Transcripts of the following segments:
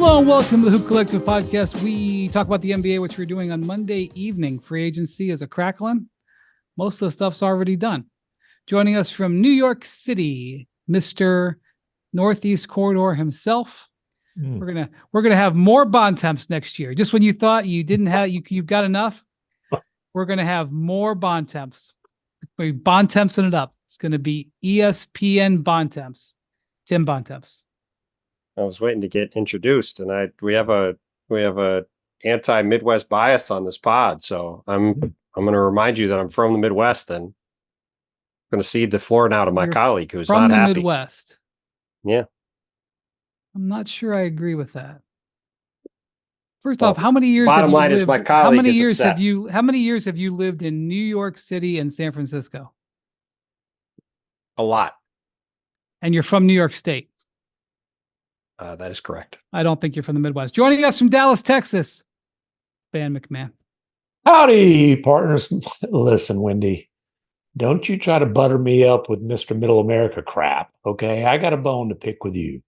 Hello and welcome to the Hoop Collective podcast. We talk about the NBA, which we're doing on Monday evening. Free agency is a crackling. Most of the stuff's already done. Joining us from New York City, Mr. Northeast Corridor himself. We're gonna have more Bontemps next year. Just when you thought you didn't have you've got enough, we're gonna have more Bontemps. We're Bontempsing it up. It's gonna be ESPN Bontemps. Tim Bontemps. I was waiting to get introduced, and we have a anti-Midwest bias on this pod. So I'm going to remind you that I'm from the Midwest, and I'm going to cede the floor now to my colleague who's not happy. From the Midwest. Yeah, I'm not sure I agree with that. First off, how many years? Bottom line is my colleague. How many years have you lived in New York City and San Francisco? A lot. And you're from New York State. That is correct. I don't think you're from the Midwest. Joining us from Dallas, Texas, Ben MacMahon. Howdy, partners. Listen, Wendy, don't you try to butter me up with Mr. Middle America crap, okay? I got a bone to pick with you.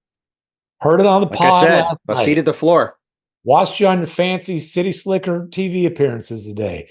Heard it on the pod. I said, I ceded the floor. Watched you on your fancy City Slicker TV appearances today.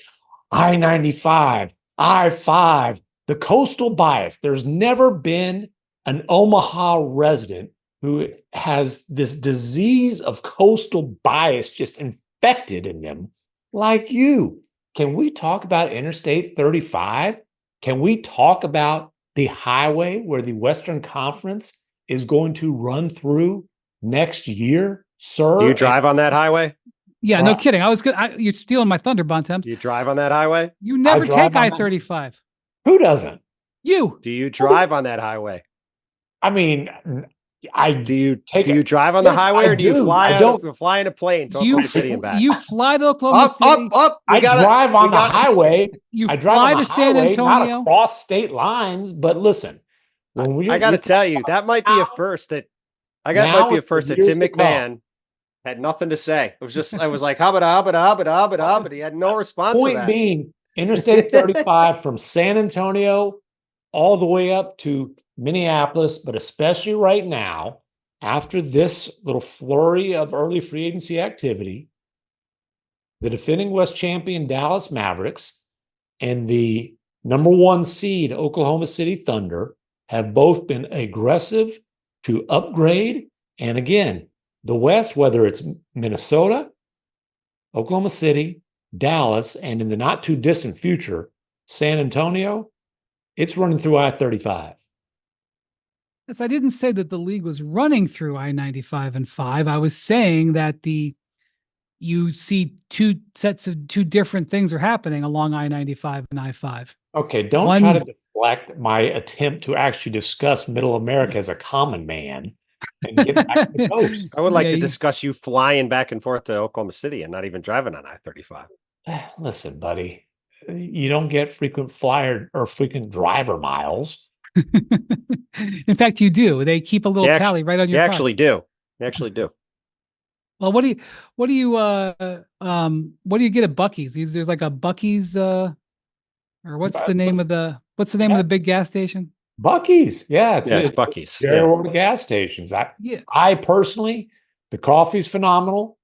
I-95, I-5, the coastal bias. There's never been an Omaha resident who has this disease of coastal bias just infected in them like you. Can we talk about Interstate 35? Can we talk about the highway where the Western Conference is going to run through next year, sir? Do you drive on that highway? Yeah, no kidding. I was good. You're stealing my thunder, Bontemps. Do you drive on that highway? You never take I-35. Who doesn't? You. Do you drive on that highway? I mean, do you drive on the highway, or do you fly in a plane to Oklahoma City and back? You fly to Oklahoma City. I drive on the highway. You fly to San Antonio, not across state lines. But listen, I got to tell you, that might be a first. That Tim MacMahon had nothing to say. It was just, I was like, but he had no response. Point being, Interstate 35 from San Antonio all the way up to Minneapolis, but especially right now, after this little flurry of early free agency activity, the defending West champion Dallas Mavericks and the number 1 seed Oklahoma City Thunder have both been aggressive to upgrade. And again, the West, whether it's Minnesota, Oklahoma City, Dallas, and in the not too distant future, San Antonio, it's running through I-35. Yes, I didn't say that the league was running through I-95 and 5. I was saying that you see two different things are happening along I-95 and I-5. Okay, don't try to deflect my attempt to actually discuss Middle America as a common man and get back to the coast. I would like to discuss you flying back and forth to Oklahoma City and not even driving on I-35. Listen, buddy, you don't get frequent flyer or frequent driver miles. In fact, you do. They keep a little tally right on your car. You actually do. Well, what do you get at Buc-ee's? There's like a Buc-ee's or what's the name of the big gas station? Buc-ee's. Yeah, it's Buc-ee's. There the gas stations. I personally, the coffee's phenomenal.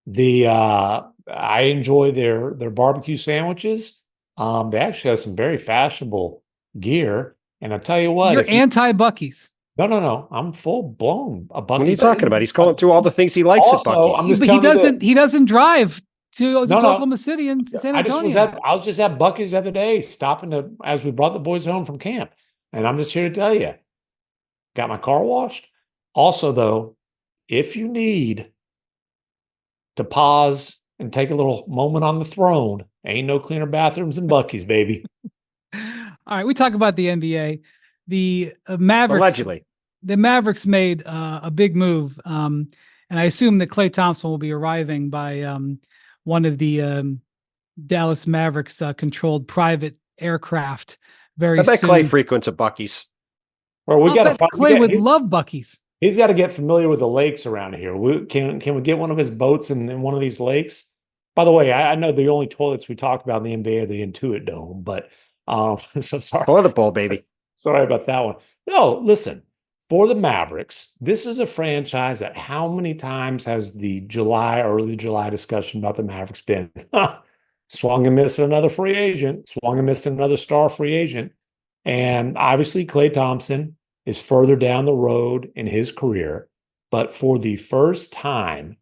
I enjoy their barbecue sandwiches. They actually have some very fashionable gear. And I'll tell you what, you're anti-Buc-ee's. No. I'm full blown a Buc-ee's. What are you talking about? He's going through all the things he likes at Buc-ee's. He doesn't drive to Oklahoma City and San Antonio. I was just at Buc-ee's the other day, stopping as we brought the boys home from camp. And I'm just here to tell you, got my car washed. Also, though, if you need to pause and take a little moment on the throne, ain't no cleaner bathrooms than Buc-ee's, baby. All right, we talk about the NBA. The Mavericks. Allegedly. The Mavericks made a big move, and I assume that Klay Thompson will be arriving by one of the Dallas Mavericks controlled private aircraft very soon. I bet Klay frequents a Buc-ee's. Well, Klay would love Buc-ee's. He's got to get familiar with the lakes around here. Can we get one of his boats in one of these lakes? By the way, I know the only toilets we talk about in the NBA are the Intuit Dome, but so sorry. Toilet bowl, baby. Sorry about that one. No, listen. for the Mavericks, this is a franchise that how many times has the early July discussion about the Mavericks been? Swung and missed another free agent, swung and missed another star free agent. And obviously, Klay Thompson is further down the road in his career. But for the first time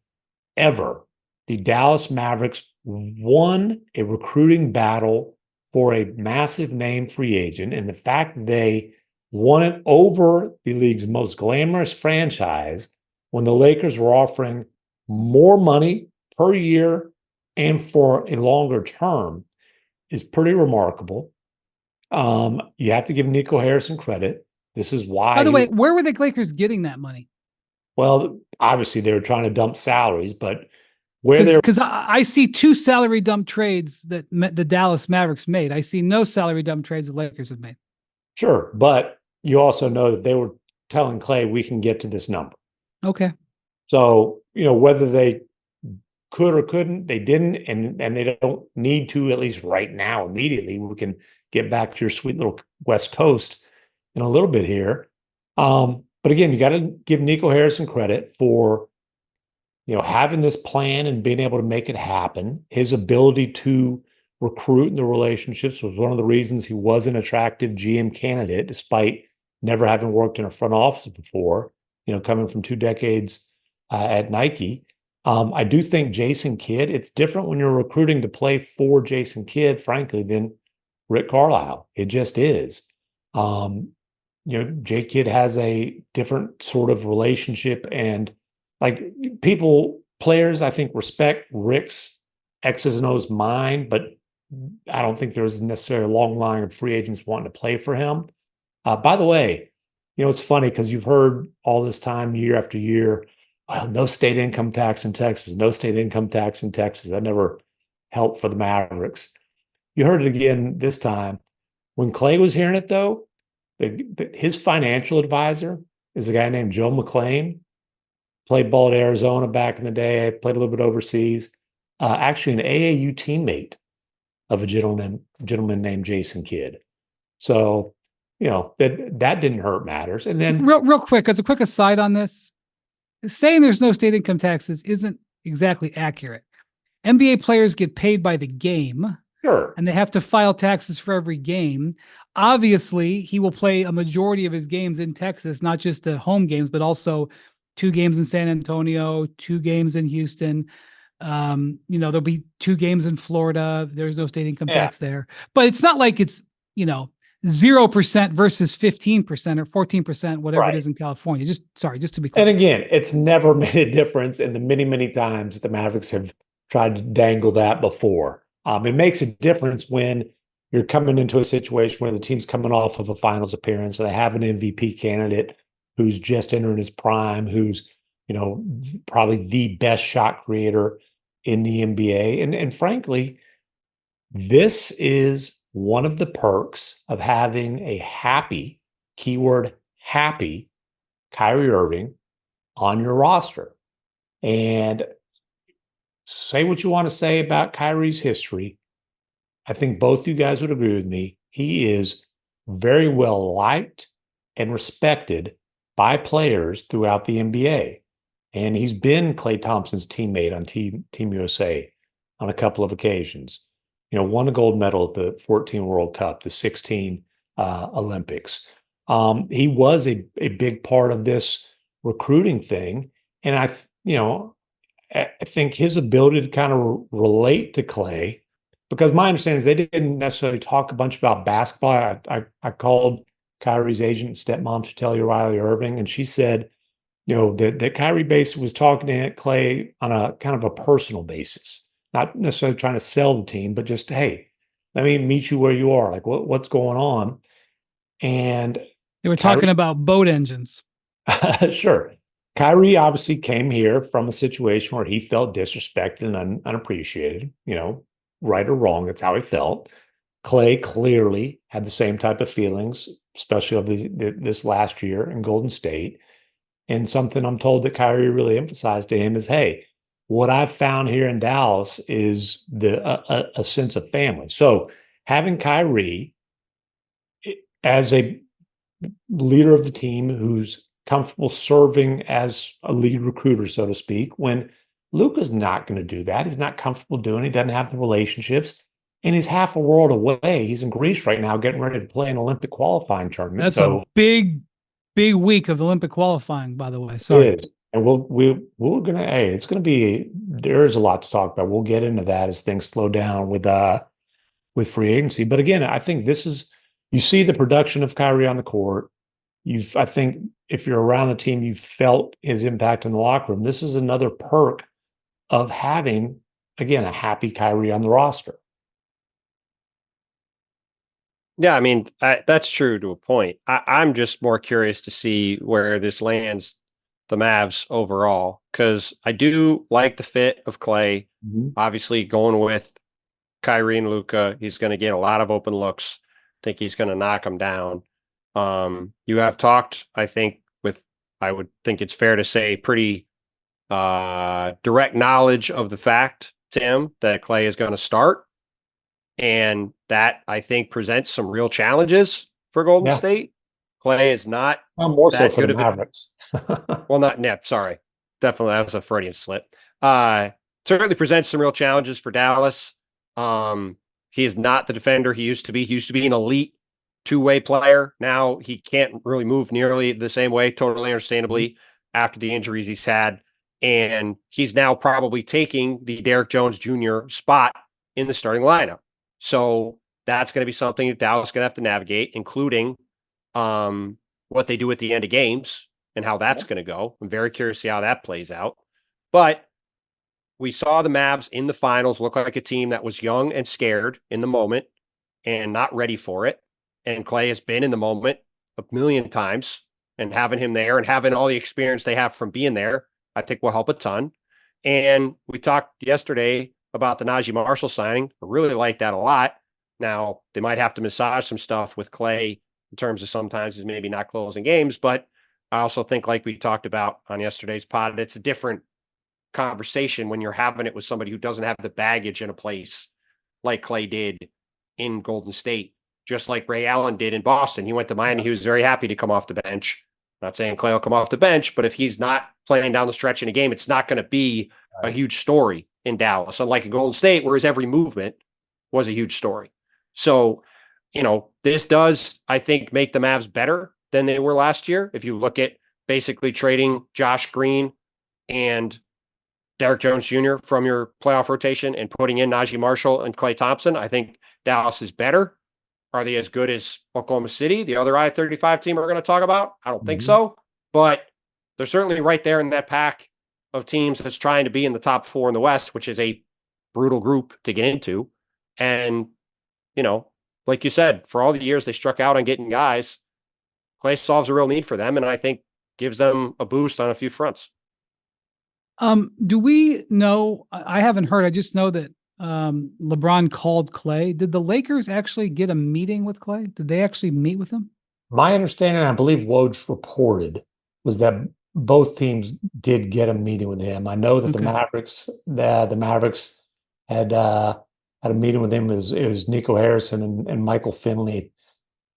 ever, the Dallas Mavericks won a recruiting battle for a massive name free agent. And the fact they won it over the league's most glamorous franchise when the Lakers were offering more money per year and for a longer term is pretty remarkable. You have to give Nico Harrison credit. This is why. By the way, where were the Lakers getting that money? Well, obviously they were trying to dump salaries, but where they're because I see 2 salary dump trades that the Dallas Mavericks made. I see no salary dump trades the Lakers have made. Sure, but you also know that they were telling Klay, we can get to this number. Okay. So, whether they could or couldn't, they didn't, and they don't need to, at least right now, immediately. We can get back to your sweet little West Coast in a little bit here. But again, you got to give Nico Harrison credit for, having this plan and being able to make it happen. His ability to recruit and the relationships was one of the reasons he was an attractive GM candidate, despite never having worked in a front office before, coming from 2 decades at Nike. I do think Jason Kidd, it's different when you're recruiting to play for Jason Kidd, frankly, than Rick Carlisle. It just is. J Kidd has a different sort of relationship, and players, I think, respect Rick's X's and O's mind, but I don't think there's necessarily a long line of free agents wanting to play for him. By the way, it's funny because you've heard all this time, year after year, well, no state income tax in Texas, no state income tax in Texas. That never helped for the Mavericks. You heard it again this time. When Klay was hearing it, though, his financial advisor is a guy named Joe McClain. Played ball at Arizona back in the day, played a little bit overseas. Actually, an AAU teammate of a gentleman named Jason Kidd. So, that didn't hurt matters. And then real quick, as a quick aside on this, saying there's no state income taxes isn't exactly accurate. NBA players get paid by the game. Sure. And they have to file taxes for every game. Obviously, he will play a majority of his games in Texas, not just the home games, but also 2 games in San Antonio, 2 games in Houston. There'll be 2 games in Florida. There's no state income tax there. But it's not like it's, 0% versus 15% or 14%, whatever it is in California. Just to be clear. And again, it's never made a difference in the many, many times the Mavericks have tried to dangle that before. It makes a difference when you're coming into a situation where the team's coming off of a finals appearance and they have an MVP candidate who's just entering his prime, who's, probably the best shot creator in the NBA. And frankly, this is one of the perks of having a happy, keyword happy, Kyrie Irving on your roster. And say what you want to say about Kyrie's history. I think both you guys would agree with me. He is very well liked and respected by players throughout the NBA. And he's been Klay Thompson's teammate on Team USA on a couple of occasions. Won a gold medal at the 14 World Cup, the 16 Olympics. He was a big part of this recruiting thing. And I think his ability to kind of relate to Klay, because my understanding is they didn't necessarily talk a bunch about basketball. I called Kyrie's agent and stepmom to tell you Riley Irving, and she said, that Kyrie basically was talking to Klay on a kind of a personal basis, not necessarily trying to sell the team, but just, hey, let me meet you where you are. Like, what's going on? And they were talking about boat engines. Sure. Kyrie obviously came here from a situation where he felt disrespected and unappreciated, right or wrong. That's how he felt. Klay clearly had the same type of feelings, especially of this last year in Golden State. And something I'm told that Kyrie really emphasized to him is, hey, what I've found here in Dallas is a sense of family. So having Kyrie as a leader of the team who's comfortable serving as a lead recruiter, so to speak, when Luka's not going to do that. He's not comfortable doing it. He doesn't have the relationships. And he's half a world away. He's in Greece right now getting ready to play an Olympic qualifying tournament. That's a big week of Olympic qualifying, by the way. Sorry. It is. And we're gonna it's gonna be, there's a lot to talk about. We'll get into that as things slow down with free agency. But again, I think this is, you see the production of Kyrie on the court. I think if you're around the team, you've felt his impact in the locker room. This is another perk of having, again, a happy Kyrie on the roster. Yeah, I mean, that's true to a point. I'm just more curious to see where this lands the Mavs overall, because I do like the fit of Klay. Obviously, going with Kyrie and Luka, he's going to get a lot of open looks. I think he's going to knock them down. You have talked, I think, I would think it's fair to say, pretty direct knowledge of the fact, Tim, that Klay is going to start. And that, I think, presents some real challenges for Golden State. Klay is not more so for the Mavericks. Well, sorry. Definitely, that was a Freudian slip. Certainly presents some real challenges for Dallas. He is not the defender he used to be. He used to be an elite two-way player. Now he can't really move nearly the same way, totally understandably, after the injuries he's had. And he's now probably taking the Derrick Jones Jr. spot in the starting lineup. So that's going to be something that Dallas is going to have to navigate, including what they do at the end of games and how that's going to go. I'm very curious to see how that plays out. But we saw the Mavs in the finals look like a team that was young and scared in the moment and not ready for it. And Klay has been in the moment a million times, and having him there and having all the experience they have from being there, I think will help a ton. And we talked yesterday about the Najee Marshall signing. I really like that a lot. Now, they might have to massage some stuff with Klay in terms of sometimes he's maybe not closing games, but I also think, like we talked about on yesterday's pod, it's a different conversation when you're having it with somebody who doesn't have the baggage in a place like Klay did in Golden State, just like Ray Allen did in Boston. He went to Miami. He was very happy to come off the bench. Not saying Klay will come off the bench, but if he's not playing down the stretch in a game, it's not going to be a huge story in Dallas, unlike in Golden State, where his every movement was a huge story. So, this does, I think, make the Mavs better than they were last year. If you look at basically trading Josh Green and Derrick Jones Jr. from your playoff rotation and putting in Najee Marshall and Klay Thompson, I think Dallas is better. Are they as good as Oklahoma City, the other I-35 team we're going to talk about? I don't think so, but they're certainly right there in that pack of teams that's trying to be in the top four in the West, which is a brutal group to get into. And, like you said, for all the years they struck out on getting guys, Klay solves a real need for them, and I think gives them a boost on a few fronts. Do we know? I haven't heard. I just know that LeBron called Klay. Did the Lakers actually get a meeting with Klay? Did they actually meet with him? My understanding, I believe Woj reported, was that both teams did get a meeting with him. I know that the Mavericks had a meeting with him. It was Nico Harrison and Michael Finley.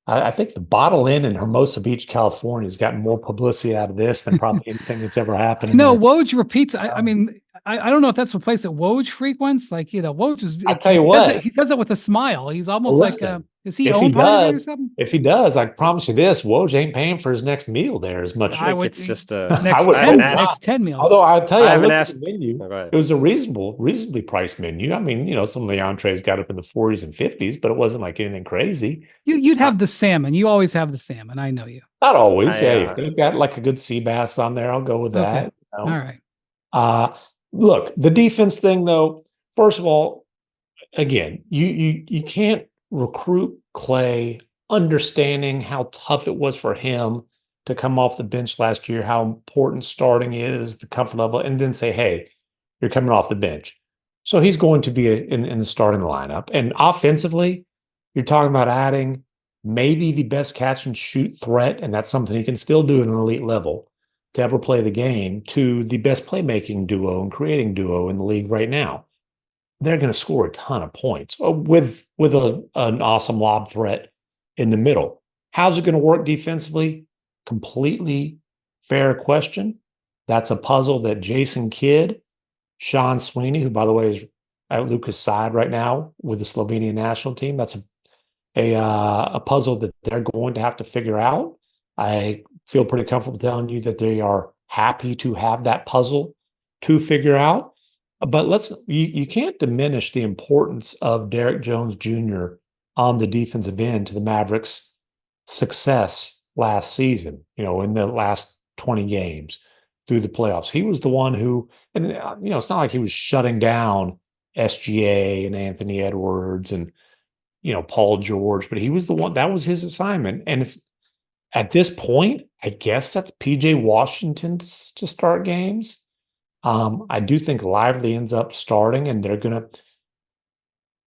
I think the Bottle Inn in Hermosa Beach, California, has gotten more publicity out of this than probably anything that's ever happened. No, Woj repeats. I mean, I don't know if that's a place that Woj frequents. Like, Woj is. I tell you what, he does it with a smile. He's almost like, is he if owned by it or something? If he does, I promise you this: Woj ain't paying for his next meal there as much. I think it's just a next 10 meals. Although I'll tell you, I haven't looked asked at the menu. Oh, it was a reasonably priced menu. I mean, some of the entrees got up in the 40s and 50s, but it wasn't like anything crazy. You'd have the salmon. You always have the salmon. I know you. Not always. Hey, if they've got like a good sea bass on there, I'll go with that. Okay. All right. Look, the defense thing, though. First of all, again, you can't recruit Klay understanding how tough it was for him to come off the bench last year, how important starting is, the comfort level, and then say, hey, you're coming off the bench. So he's going to be in the starting lineup. And offensively, you're talking about adding maybe the best catch and shoot threat, and that's something he can still do at an elite level to ever play the game, to the best playmaking duo and creating duo in the league right now. They're going to score a ton of points with an awesome lob threat in the middle. How's it going to work defensively? Completely Fair question. That's a puzzle that Jason Kidd, Sean Sweeney, who by the way is at Luca's side right now with the Slovenian national team, that's a puzzle that they're going to have to figure out. I feel pretty comfortable telling you that they are happy to have that puzzle to figure out. But you can't diminish the importance of Derek Jones Jr. on the defensive end to the Mavericks' success last season, in the last 20 games through the playoffs. He was the one who, and it's not like he was shutting down SGA and Anthony Edwards and Paul George, but he was the one that was his assignment. And it's at this point, I guess that's PJ Washington to start games. I do think Lively ends up starting, and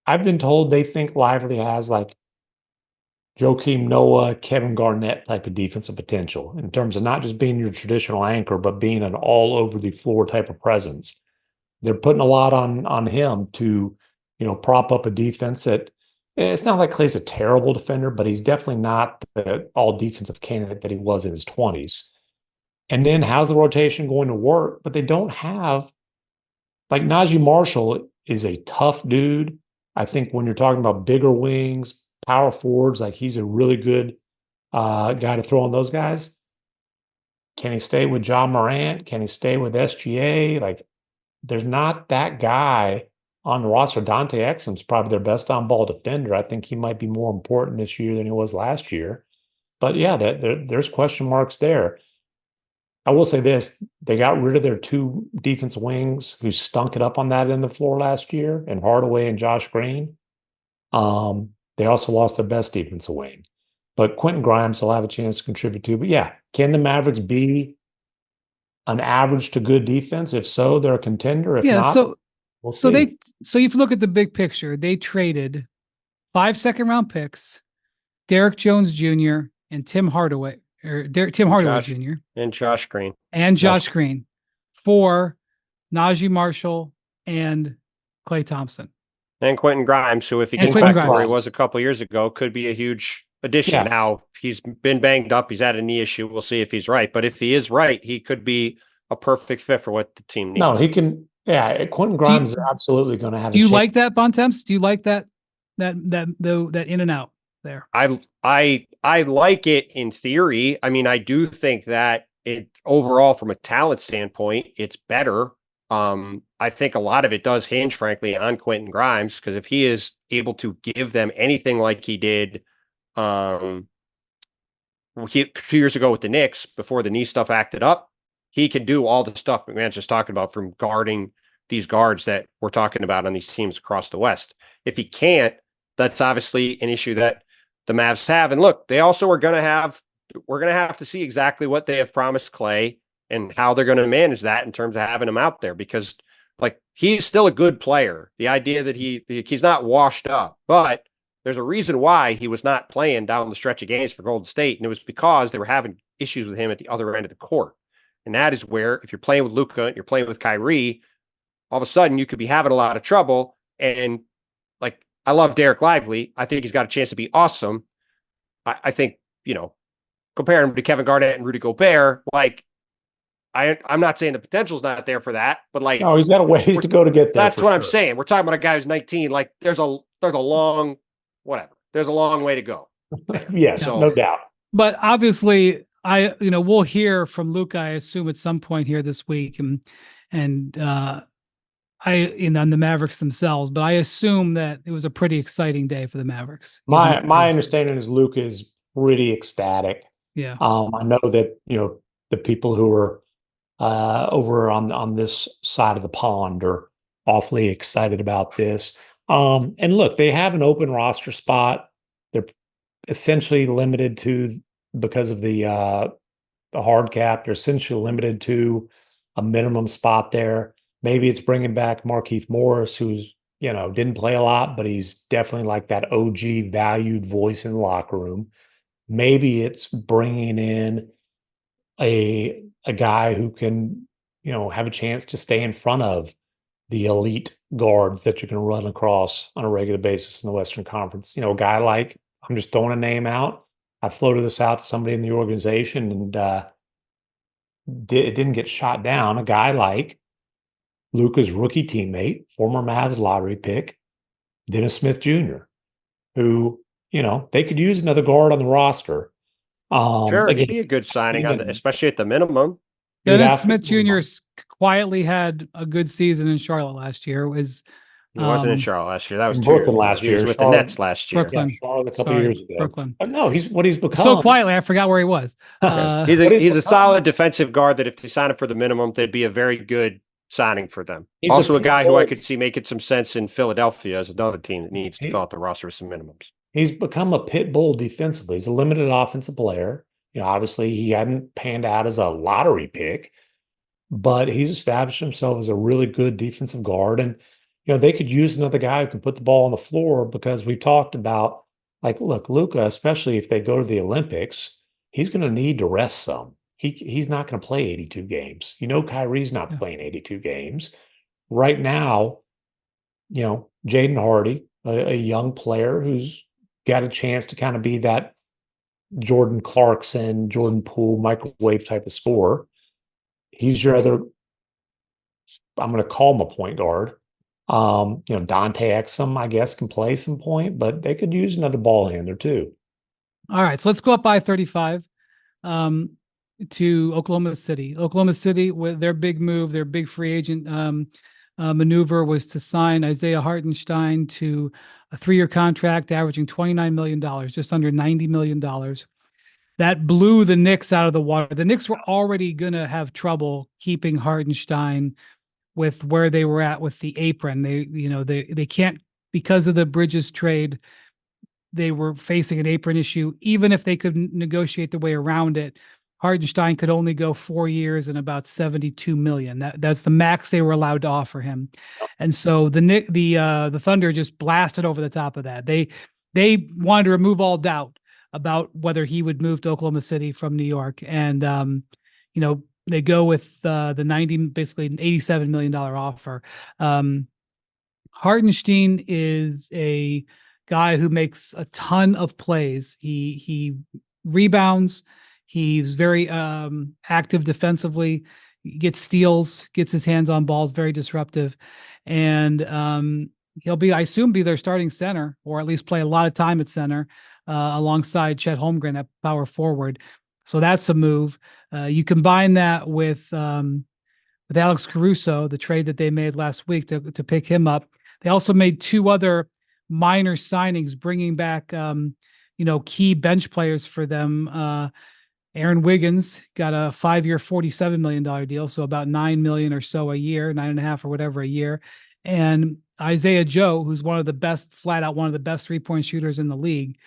I've been told they think Lively has like Joakim Noah, Kevin Garnett type of defensive potential in terms of not just being your traditional anchor, but being an all over the floor type of presence. They're putting a lot on him to, prop up a defense that it's not like Klay's a terrible defender, but he's definitely not the all defensive candidate that he was in his 20s. And then how's the rotation going to work? But they don't have, like Najee Marshall is a tough dude. I think when you're talking about bigger wings, power forwards, like he's a really good guy to throw on those guys. Can he stay with John Morant? Can he stay with SGA? Like there's not that guy on the roster. Dante Exum's probably their best on-ball defender. I think he might be more important this year than he was last year. But yeah, there's question marks there. I will say this, they got rid of their two defense wings who stunk it up on that end of the floor last year, and Hardaway and Josh Green. They also lost their best defensive wing. But Quentin Grimes will have a chance to contribute too. But yeah, can the Mavericks be an average to good defense? If so, they're a contender. If not, we'll see. So if you look at the big picture, they traded 5 second-round picks, Derek Jones Jr. and Tim Hardaway Jr. and Josh Green for Najee Marshall and Klay Thompson and Quentin Grimes, who if he gets back to where he was a couple years ago, could be a huge addition. Yeah. Now he's been banged up; he's had a knee issue. We'll see if he's right, but if he is right, he could be a perfect fit for what the team needs. No, he can. Yeah, Quentin Grimes is absolutely going to have. Do you like that, Bontemps? Do you like that in and out there? I like it in theory. I mean, I do think that it overall, from a talent standpoint, it's better. I think a lot of it does hinge, frankly, on Quentin Grimes, because if he is able to give them anything like he did 2 years ago with the Knicks before the knee stuff acted up, he can do all the stuff MacMahon's just talking about from guarding these guards that we're talking about on these teams across the West. If he can't, that's obviously an issue that the Mavs have. And look, they also we're going to have to see exactly what they have promised Klay and how they're going to manage that in terms of having him out there, because like he's still a good player. The idea that he's not washed up, but there's a reason why he was not playing down the stretch of games for Golden State. And it was because they were having issues with him at the other end of the court. And that is where, if you're playing with Luka and you're playing with Kyrie, all of a sudden you could be having a lot of trouble. And like, I love Derek Lively. I think he's got a chance to be awesome. I think, compare him to Kevin Garnett and Rudy Gobert, like, I'm not saying the potential's not there for that, but like, he's got a ways to go to get there. That's what I'm saying. We're talking about a guy who's 19. Like, there's a long way to go. Yes, no doubt. But obviously, we'll hear from Luka, I assume, at some point here this week, and on the Mavericks themselves. But I assume that it was a pretty exciting day for the Mavericks. My understanding is Luka is pretty ecstatic. Yeah. I know that the people who are over on this side of the pond are awfully excited about this. And look, they have an open roster spot. They're essentially limited to, because of the hard cap, they're essentially limited to a minimum spot there. Maybe it's bringing back Markieff Morris, who's, didn't play a lot, but he's definitely like that OG valued voice in the locker room. Maybe it's bringing in a guy who can, have a chance to stay in front of the elite guards that you can run across on a regular basis in the Western Conference. A guy like, I'm just throwing a name out. I floated this out to somebody in the organization, and it didn't get shot down. A guy like Luka's rookie teammate, former Mavs lottery pick, Dennis Smith Jr., who, they could use another guard on the roster. Sure, he'd Again, be a good signing and especially at the minimum. he would Dennis have to Smith be Jr. minimum. Quietly had a good season in Charlotte last year. He wasn't in Charlotte last year. That was in 2 years Brooklyn ago. last He was year. with Charlotte- the Nets last year. Yeah, Brooklyn. Charlotte a couple Sorry, years ago. Brooklyn. But no, he's what he's become. So quietly, I forgot where he was. He's What a become- solid defensive guard that if they sign him for the minimum, they'd be a very good signing for them. He's Also, a a guy who I pitbull. could see making some sense in Philadelphia as another team that needs to fill out the roster with some minimums. He's become a pit bull defensively. He's a limited offensive player. Obviously he hadn't panned out as a lottery pick, but he's established himself as a really good defensive guard. And, they could use another guy who can put the ball on the floor, because we've talked about, like, look, Luka, especially if they go to the Olympics, he's going to need to rest some. He's not going to play 82 games. Kyrie's not playing 82 games. Right now, Jaden Hardy, a young player who's got a chance to kind of be that Jordan Clarkson, Jordan Poole, microwave type of scorer. He's your other, I'm going to call him a point guard. Dante Exum, I guess, can play some point, but they could use another ball handler too. All right, so let's go up by 35 to Oklahoma City. Oklahoma City, with their big move, their big free agent maneuver was to sign Isaiah Hartenstein to a 3-year contract averaging $29 million, just under $90 million. That blew the Knicks out of the water. The Knicks were already going to have trouble keeping Hartenstein with where they were at with the apron. They can't, because of the Bridges trade, they were facing an apron issue. Even if they could negotiate the way around it, Hartenstein could only go 4 years and about $72 million. That's the max they were allowed to offer him. And so the Thunder just blasted over the top of that. They wanted to remove all doubt about whether he would move to Oklahoma City from New York. And they go with basically an $87 million offer. Hartenstein is a guy who makes a ton of plays. He rebounds. He's very active defensively, gets steals, gets his hands on balls, very disruptive. And he'll be, I assume, be their starting center, or at least play a lot of time at center alongside Chet Holmgren at power forward. So that's a move. You combine that with Alex Caruso, the trade that they made last week to pick him up. They also made 2 other minor signings, bringing back key bench players for them. Aaron Wiggins got a 5-year, $47 million deal, so about $9 million or so a year, 9.5 or whatever a year. And Isaiah Joe, who's one of the best 3-point shooters in the league,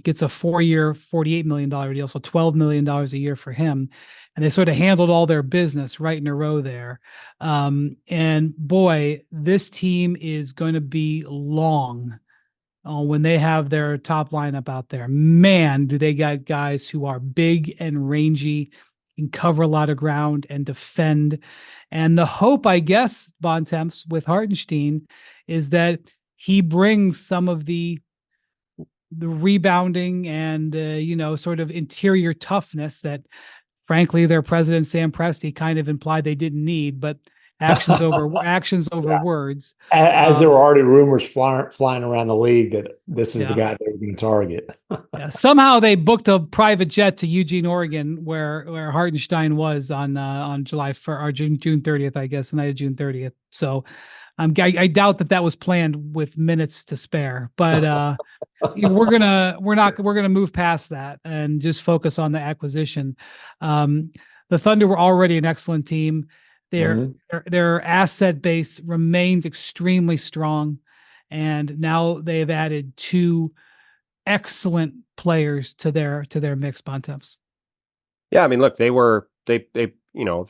gets a 4-year, $48 million deal, so $12 million a year for him. And they sort of handled all their business right in a row there. And boy, this team is going to be long when they have their top lineup out there. Man, do they got guys who are big and rangy, can cover a lot of ground and defend. And the hope, I guess, Bontemps, with Hartenstein is that he brings some of the rebounding and sort of interior toughness that, frankly, their president Sam Presti kind of implied they didn't need, but actions over words. As there were already rumors flying around the league that this is the guy they were going to target. Somehow they booked a private jet to Eugene, Oregon, where Hartenstein was on July 1st or June 30th, I guess, the night of June 30th. So I doubt that was planned with minutes to spare, but we're gonna move past that and just focus on the acquisition. The Thunder were already an excellent team. Their asset base remains extremely strong, and now they've added 2 excellent players to their mix. Bontemps. Yeah, I mean, look, they if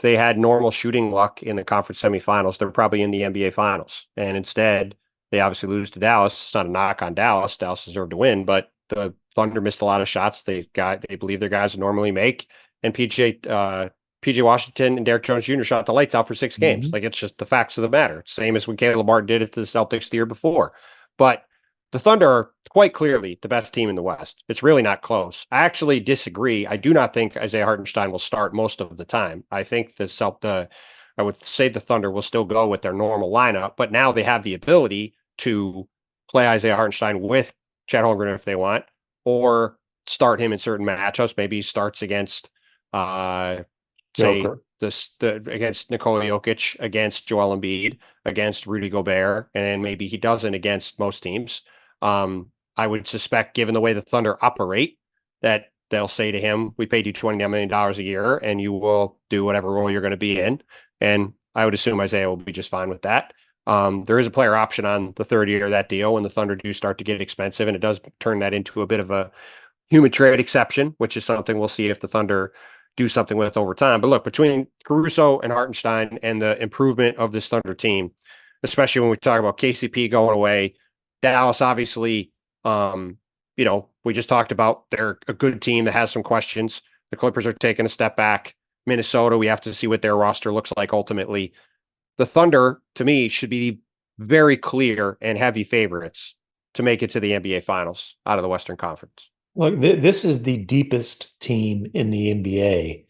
they had normal shooting luck in the conference semifinals, they're probably in the NBA finals. And instead, they obviously lose to Dallas. It's not a knock on Dallas. Dallas deserved to win, but the Thunder missed a lot of shots they believe their guys would normally make. And PJ Washington and Derek Jones Jr. shot the lights out for 6 games. Like, it's just the facts of the matter. Same as when Caleb Martin did it to the Celtics the year before. But the Thunder are quite clearly the best team in the West. It's really not close. I actually disagree. I do not think Isaiah Hartenstein will start most of the time. I think I would say the Thunder will still go with their normal lineup, but now they have the ability to play Isaiah Hartenstein with Chet Holmgren if they want, or start him in certain matchups. Maybe he starts against, say, against Nikola Jokic, against Joel Embiid, against Rudy Gobert, and maybe he doesn't against most teams. I would suspect, given the way the Thunder operate, that they'll say to him, we paid you $29 million a year and you will do whatever role you're going to be in. And I would assume Isaiah will be just fine with that. There is a player option on the third year of that deal when the Thunder do start to get expensive, and it does turn that into a bit of a human trade exception, which is something we'll see if the Thunder do something with over time. But look, between Caruso and Hartenstein and the improvement of this Thunder team, especially when we talk about KCP going away, Dallas, obviously, we just talked about they're a good team that has some questions. The Clippers are taking a step back. Minnesota, we have to see what their roster looks like ultimately. The Thunder, to me, should be very clear and heavy favorites to make it to the NBA Finals out of the Western Conference. Look, this is the deepest team in the NBA,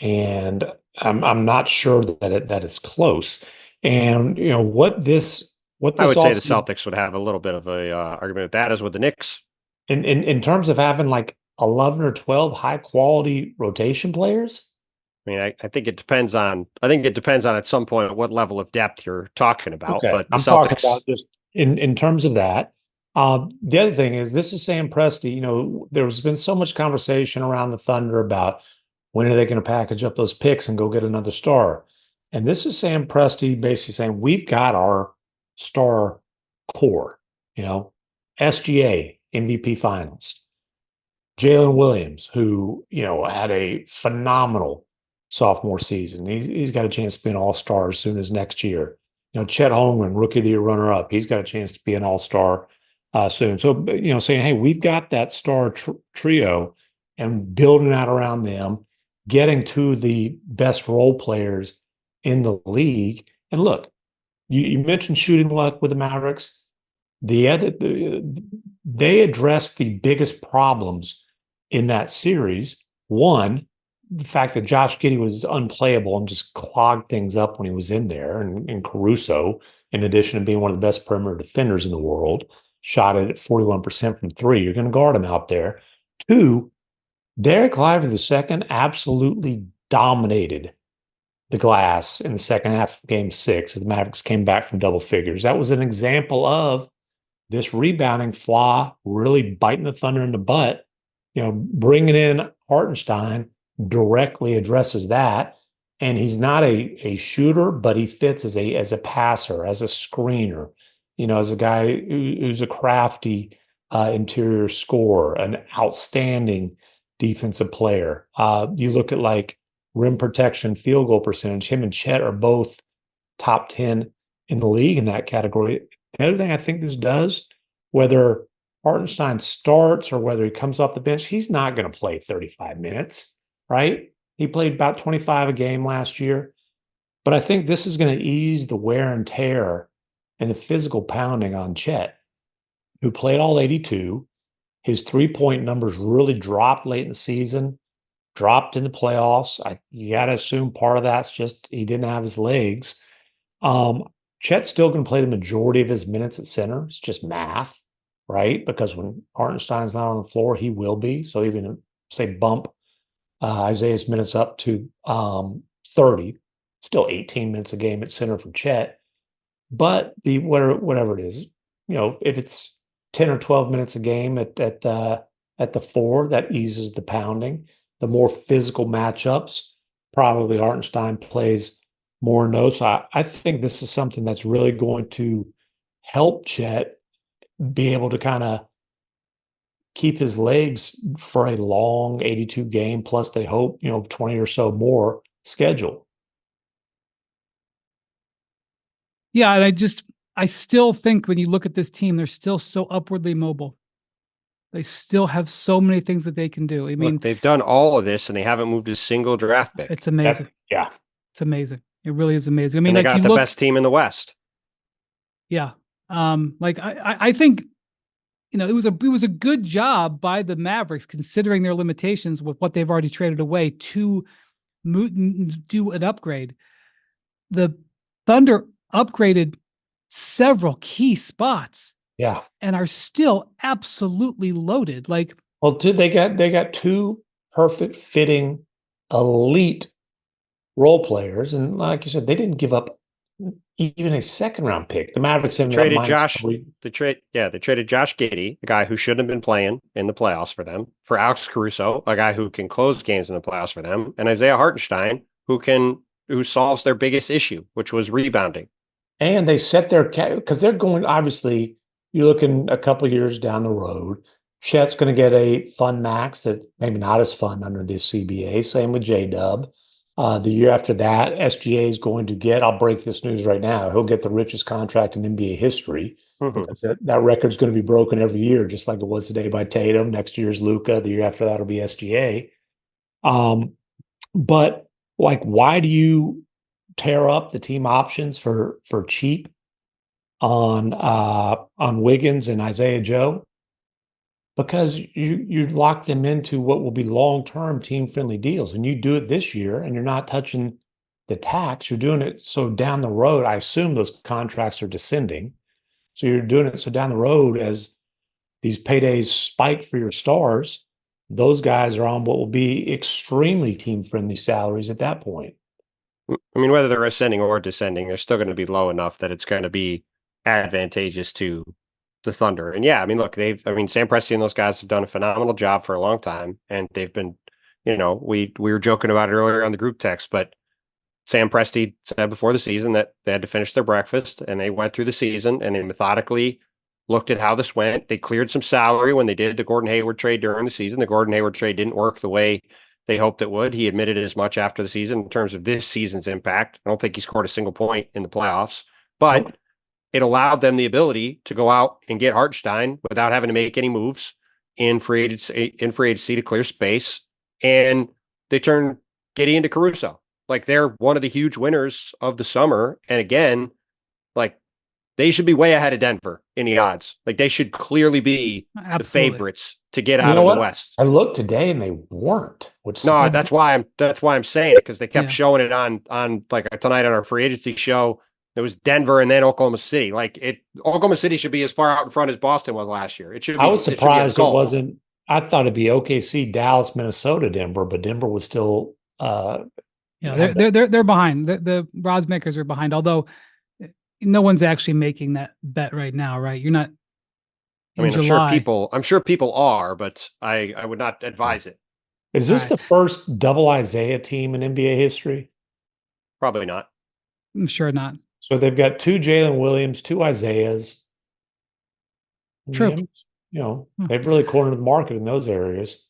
and I'm not sure that it's close. And what I would say the Celtics would have a little bit of a argument with that, as with the Knicks. In terms of having like 11 or 12 high quality rotation players. I mean, I think it depends on at some point what level of depth you're talking about. Okay. But I'm talking about just in terms of that. The other thing is, this is Sam Presti. There's been so much conversation around the Thunder about when are they going to package up those picks and go get another star. And this is Sam Presti basically saying, we've got our star core, SGA, MVP finalist, Jalen Williams, who, had a phenomenal sophomore season. He's got a chance to be an all-star as soon as next year. Chet Holmgren, rookie of the year runner-up, he's got a chance to be an all-star soon. So, saying, hey, we've got that star trio and building out around them, getting to the best role players in the league. And look, you mentioned shooting luck with the Mavericks. They addressed the biggest problems in that series. One, the fact that Josh Giddey was unplayable and just clogged things up when he was in there, and Caruso, in addition to being one of the best perimeter defenders in the world, shot it at 41% from three. You're going to guard him out there. Two, Derek Lively II absolutely dominated the glass in the second half of Game 6 as the Mavericks came back from double figures. That was an example of this rebounding flaw really biting the Thunder in the butt. Bringing in Hartenstein directly addresses that. And he's not a shooter, but he fits as a passer, as a screener, as a guy who's a crafty interior scorer, an outstanding defensive player. You look at like rim protection, field goal percentage. Him and Chet are both top 10 in the league in that category. The other thing I think this does, whether Hartenstein starts or whether he comes off the bench, he's not going to play 35 minutes, right? He played about 25 a game last year. But I think this is going to ease the wear and tear and the physical pounding on Chet, who played all 82. His three-point numbers really dropped late in the season, dropped in the playoffs. You got to assume part of that's just he didn't have his legs. Chet's still going to play the majority of his minutes at center. It's just math, right? Because when Hartenstein's not on the floor, he will be. So even, say, bump Isaiah's minutes up to 30, still 18 minutes a game at center for Chet. But whatever it is, if it's 10 or 12 minutes a game at the four, that eases the pounding. The more physical matchups, probably Hartenstein plays more notes. I think this is something that's really going to help Chet be able to kind of keep his legs for a long 82 game, plus they hope, 20 or so more schedule. Yeah, and I still think when you look at this team, they're still so upwardly mobile. They still have so many things that they can do. I mean, look, they've done all of this and they haven't moved a single draft pick. It's amazing. Yeah. It's amazing. It really is amazing. I mean, and they got the best team in the West. Yeah. I think it was a good job by the Mavericks considering their limitations with what they've already traded away to do an upgrade. The Thunder upgraded several key spots. Yeah. And are still absolutely loaded. Like, well, dude, they got two perfect fitting elite role players. And like you said, they didn't give up even a second round pick. The Mavericks have traded Josh. They traded Josh Giddey, a guy who shouldn't have been playing in the playoffs for them, for Alex Caruso, a guy who can close games in the playoffs for them, and Isaiah Hartenstein, who solves their biggest issue, which was rebounding. And they set their because they're going, obviously, you're looking a couple of years down the road. Chet's going to get a fun max that maybe not as fun under the CBA. Same with J-Dub. The year after that, SGA is going to get, I'll break this news right now, he'll get the richest contract in NBA history. Because that record's going to be broken every year, just like it was today by Tatum. Next year's Luka. The year after that will be SGA. But like, why do you tear up the team options for cheap on Wiggins and Isaiah Joe? Because you lock them into what will be long-term team-friendly deals, and you do it this year, and you're not touching the tax. You're doing it so down the road. I assume those contracts are descending, so you're doing it so down the road as these paydays spike for your stars. Those guys are on what will be extremely team-friendly salaries at that point. I mean, whether they're ascending or descending, they're still going to be low enough that it's going to be advantageous to the Thunder. And yeah, I mean, look, Sam Presti and those guys have done a phenomenal job for a long time. And they've been, we were joking about it earlier on the group text, but Sam Presti said before the season that they had to finish their breakfast, and they went through the season and they methodically looked at how this went. They cleared some salary when they did the Gordon Hayward trade during the season. The Gordon Hayward trade didn't work the way they hoped it would. He admitted as much after the season in terms of this season's impact. I don't think he scored a single point in the playoffs, but it allowed them the ability to go out and get Hartenstein without having to make any moves in free agency to clear space. And they turned Giddey into Caruso. Like, they're one of the huge winners of the summer. And again, like, they should be way ahead of Denver in the odds. Like, they should clearly be the favorites to get out of the West. I looked today and they weren't. No, that's why I'm saying it, because they kept showing it on like tonight on our free agency show. There was Denver and then Oklahoma City. Oklahoma City should be as far out in front as Boston was last year. It should. I was surprised it wasn't. I thought it'd be OKC, Dallas, Minnesota, Denver, but Denver was still. They're behind. The odds makers are behind. Although no one's actually making that bet right now, right? You're not. I'm sure people are, but I would not advise it. Is this the first double Isaiah team in NBA history? Probably not. I'm sure not. So they've got two Jalen Williams, two Isaiahs. True. They've really cornered the market in those areas.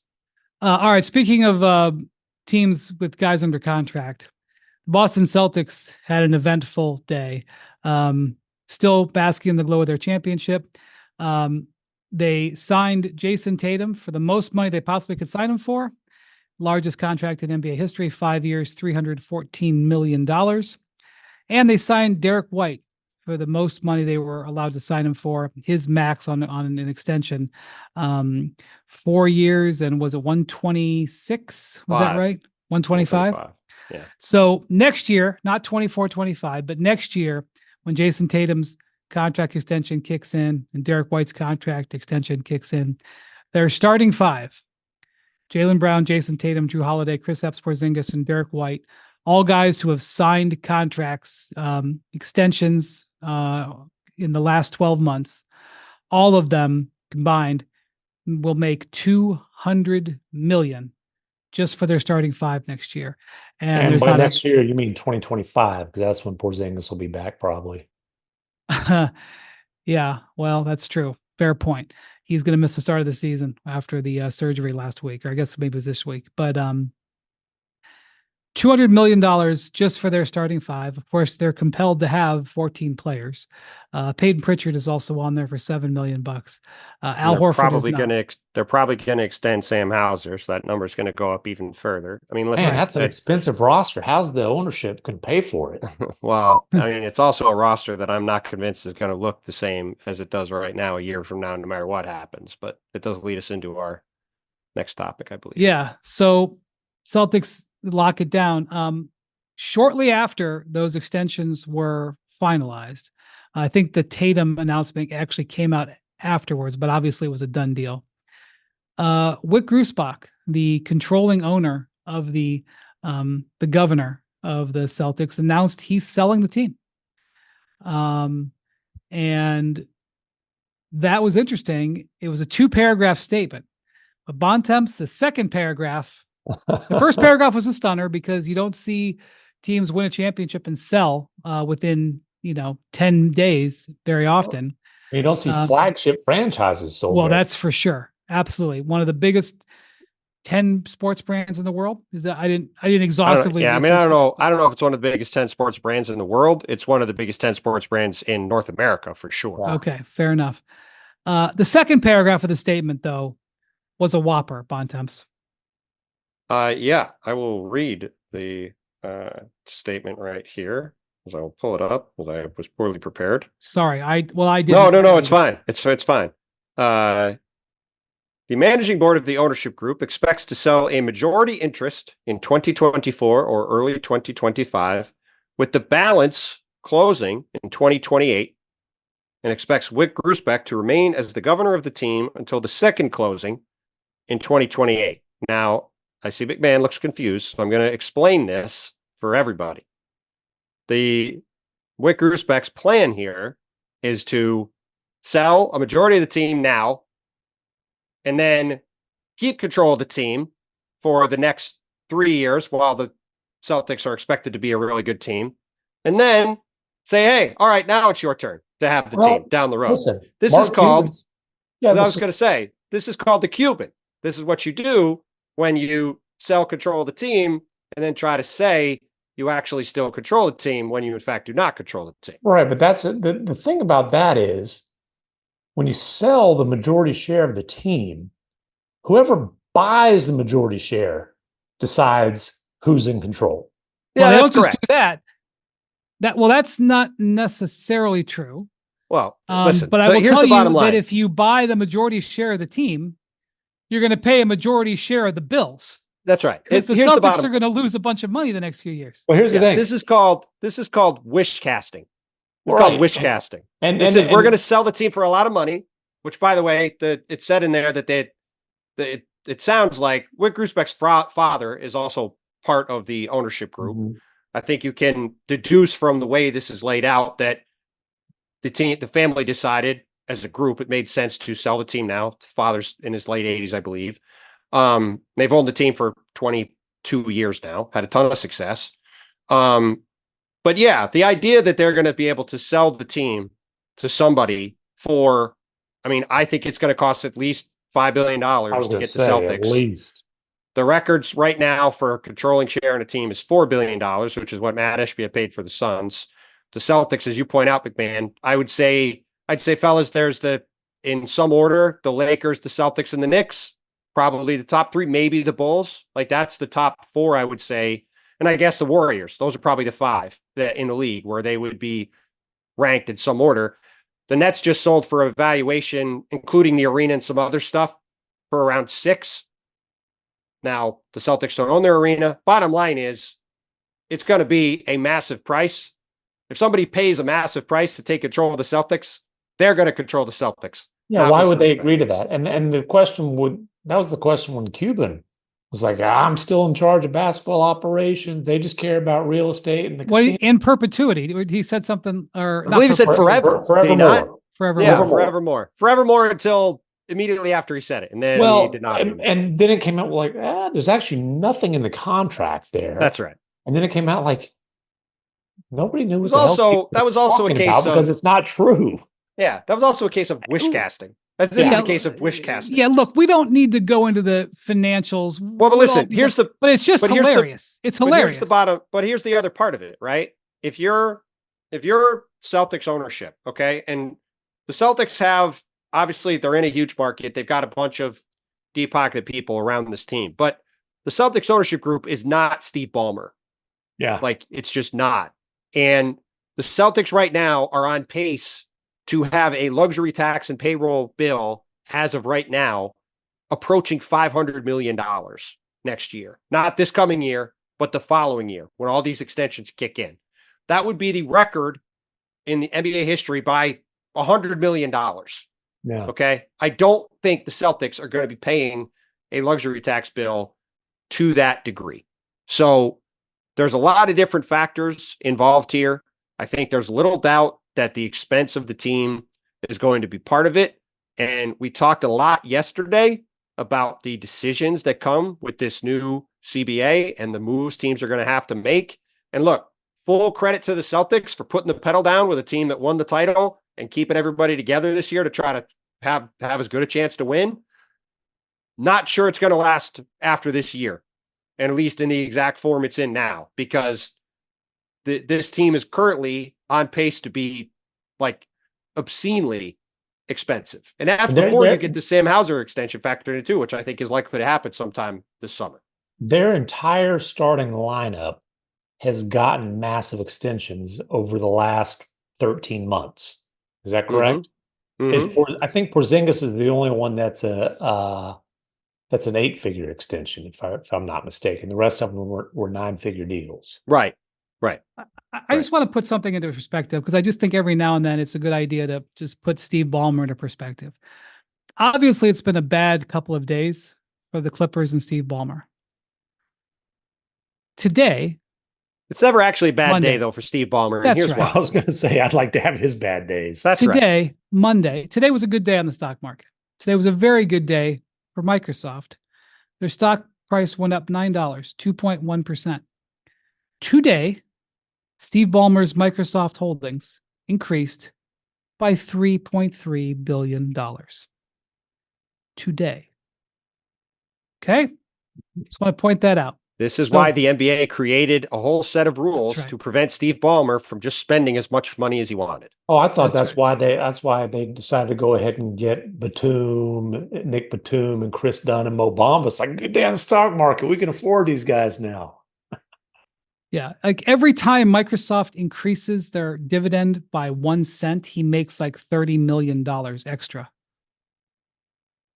All right. Speaking of teams with guys under contract, the Boston Celtics had an eventful day. Still basking in the glow of their championship. They signed Jason Tatum for the most money they possibly could sign him for. Largest contract in NBA history, 5 years, $314 million. And they signed Derek White for the most money they were allowed to sign him for, his max on an extension. 4 years, and was it 126? Was that right? 125? Yeah. So next year, not 24-25, but next year, when Jason Tatum's contract extension kicks in and Derek White's contract extension kicks in, their starting five: Jaylen Brown, Jason Tatum, Drew Holiday, Kristaps Porzingis, and Derek White. All guys who have signed contracts, extensions in the last 12 months. All of them combined will make $200 million just for their starting five next year. And by next year, you mean 2025, because that's when Porzingis will be back, probably. Yeah, well, that's true. Fair point. He's going to miss the start of the season after the surgery last week, or I guess maybe it was this week. But $200 million just for their starting five. Of course, they're compelled to have 14 players. Peyton Pritchard is also on there for $7 million. Al Horford is not. They're probably going to extend Sam Hauser, so that number is going to go up even further. I mean, listen, Man, that's an expensive roster. How's the ownership can pay for it? Well, I mean, it's also a roster that I'm not convinced is going to look the same as it does right now a year from now, no matter what happens. But it does lead us into our next topic, I believe. Yeah. So Celtics lock it down. Shortly after those extensions were finalized, I think the Tatum announcement actually came out afterwards, but obviously it was a done deal. Wick Grusbach, the controlling owner of the governor of the Celtics, announced he's selling the team. And that was interesting. It was a 2-paragraph statement. But Bontemps, the second paragraph, the first paragraph was a stunner because you don't see teams win a championship and sell within 10 days very often. You don't see flagship franchises sold. Well, that's for sure. Absolutely. One of the biggest 10 sports brands in the world. Is that I didn't exhaustively. I don't know if it's one of the biggest 10 sports brands in the world. It's one of the biggest 10 sports brands in North America for sure. Wow. Okay, fair enough. The second paragraph of the statement, though, was a whopper, Bontemps. Yeah, I will read the statement right here. As I will pull it up, because I was poorly prepared. Sorry, I did. No, it's fine. It's fine. The managing board of the ownership group expects to sell a majority interest in 2024 or early 2025, with the balance closing in 2028, and expects Wick Grusbach to remain as the governor of the team until the second closing in 2028. Now, I see MacMahon looks confused, so I'm going to explain this for everybody. The Wick Grusbach's plan here is to sell a majority of the team now and then keep control of the team for the next 3 years while the Celtics are expected to be a really good team. And then say, hey, all right, now it's your turn to have the team down the road. Listen, this is called the Cuban. This is what you do when you sell control of the team and then try to say you actually still control the team when you in fact do not control the team. Right, but that's the thing about that is when you sell the majority share of the team, whoever buys the majority share decides who's in control. Yeah, they don't just do that. That's not necessarily true. Well, listen, but I will tell you that if you buy the majority share of the team, you're going to pay a majority share of the bills. That's right. The Celtics are going to lose a bunch of money the next few years. Well, here's the thing. This is called wish casting. It's called wish casting. And we're going to sell the team for a lot of money, which, by the way, it said in there that it sounds like Wick Grusbach's father is also part of the ownership group. Mm-hmm. I think you can deduce from the way this is laid out that the family decided as a group it made sense to sell the team now. The father's in his late 80s, I believe. They've owned the team for 22 years now, had a ton of success. But yeah, the idea that they're going to be able to sell the team to somebody for, I think it's going to cost at least $5 billion to get the Celtics. At least. The records right now for controlling share in a team is $4 billion, which is what Matt Ishbia paid for the Suns. The Celtics, as you point out, MacMahon, I'd say, fellas, there's in some order, the Lakers, the Celtics, and the Knicks. Probably the top three, maybe the Bulls. Like that's the top four, I would say. And I guess the Warriors. Those are probably the five that in the league where they would be ranked in some order. The Nets just sold for a valuation, including the arena and some other stuff, for around $6. Now, the Celtics don't own their arena. Bottom line is, it's going to be a massive price. If somebody pays a massive price to take control of the Celtics, they're going to control the Celtics. Yeah, why would they agree to that? And the question that was the question when Cuban was like, I'm still in charge of basketball operations. They just care about real estate and the casino. In perpetuity. He said something, or I believe he said forever. Forevermore. Forevermore. Forevermore until immediately after he said it. And then he did not. And then it came out like, there's actually nothing in the contract there. That's right. And then it came out like nobody knew what that was also a case of because it's not true. Yeah, that was also a case of wish casting. As this Yeah. is a case of wish casting. Yeah, look, we don't need to go into the financials. Well, but listen, But it's just hilarious. It's hilarious. But here's the other part of it, right? If you're Celtics ownership, okay, and the Celtics have, obviously they're in a huge market. They've got a bunch of deep-pocketed people around this team, but the Celtics ownership group is not Steve Ballmer. Yeah. Like, it's just not. And the Celtics right now are on pace to have a luxury tax and payroll bill as of right now approaching $500 million next year. Not this coming year, but the following year when all these extensions kick in. That would be the record in the NBA history by $100 million. Yeah. Okay. I don't think the Celtics are going to be paying a luxury tax bill to that degree. So there's a lot of different factors involved here. I think there's little doubt that the expense of the team is going to be part of it. And we talked a lot yesterday about the decisions that come with this new CBA and the moves teams are going to have to make. And look, full credit to the Celtics for putting the pedal down with a team that won the title and keeping everybody together this year to try to have as good a chance to win. Not sure it's going to last after this year, and at least in the exact form it's in now, because this team is currently on pace to be like obscenely expensive. And that's before you get the Sam Hauser extension factored in too, which I think is likely to happen sometime this summer. Their entire starting lineup has gotten massive extensions over the last 13 months. Is that correct? Mm-hmm. I think Porzingis is the only one that's an 8-figure extension, if I'm not mistaken. The rest of them were 9-figure deals. Right. I just want to put something into perspective, because I just think every now and then it's a good idea to just put Steve Ballmer into perspective. Obviously, it's been a bad couple of days for the Clippers and Steve Ballmer. Today, it's never actually a bad Monday. Day, though, for Steve Ballmer. That's and here's right. why. I was going to say, I'd like to have his bad days. That's today, right. Monday. Today was a good day on the stock market. Today was a very good day for Microsoft. Their stock price went up $9, 2.1%. Today, Steve Ballmer's Microsoft holdings increased by $3.3 billion. Today. Okay? Just want to point that out. This is why the NBA created a whole set of rules to prevent Steve Ballmer from just spending as much money as he wanted. Oh, I thought that's why they decided to go ahead and get Nick Batum, and Chris Dunn and Mo Bamba. It's like, good day on the stock market. We can afford these guys now. Yeah, like every time Microsoft increases their dividend by 1 cent, he makes like $30 million extra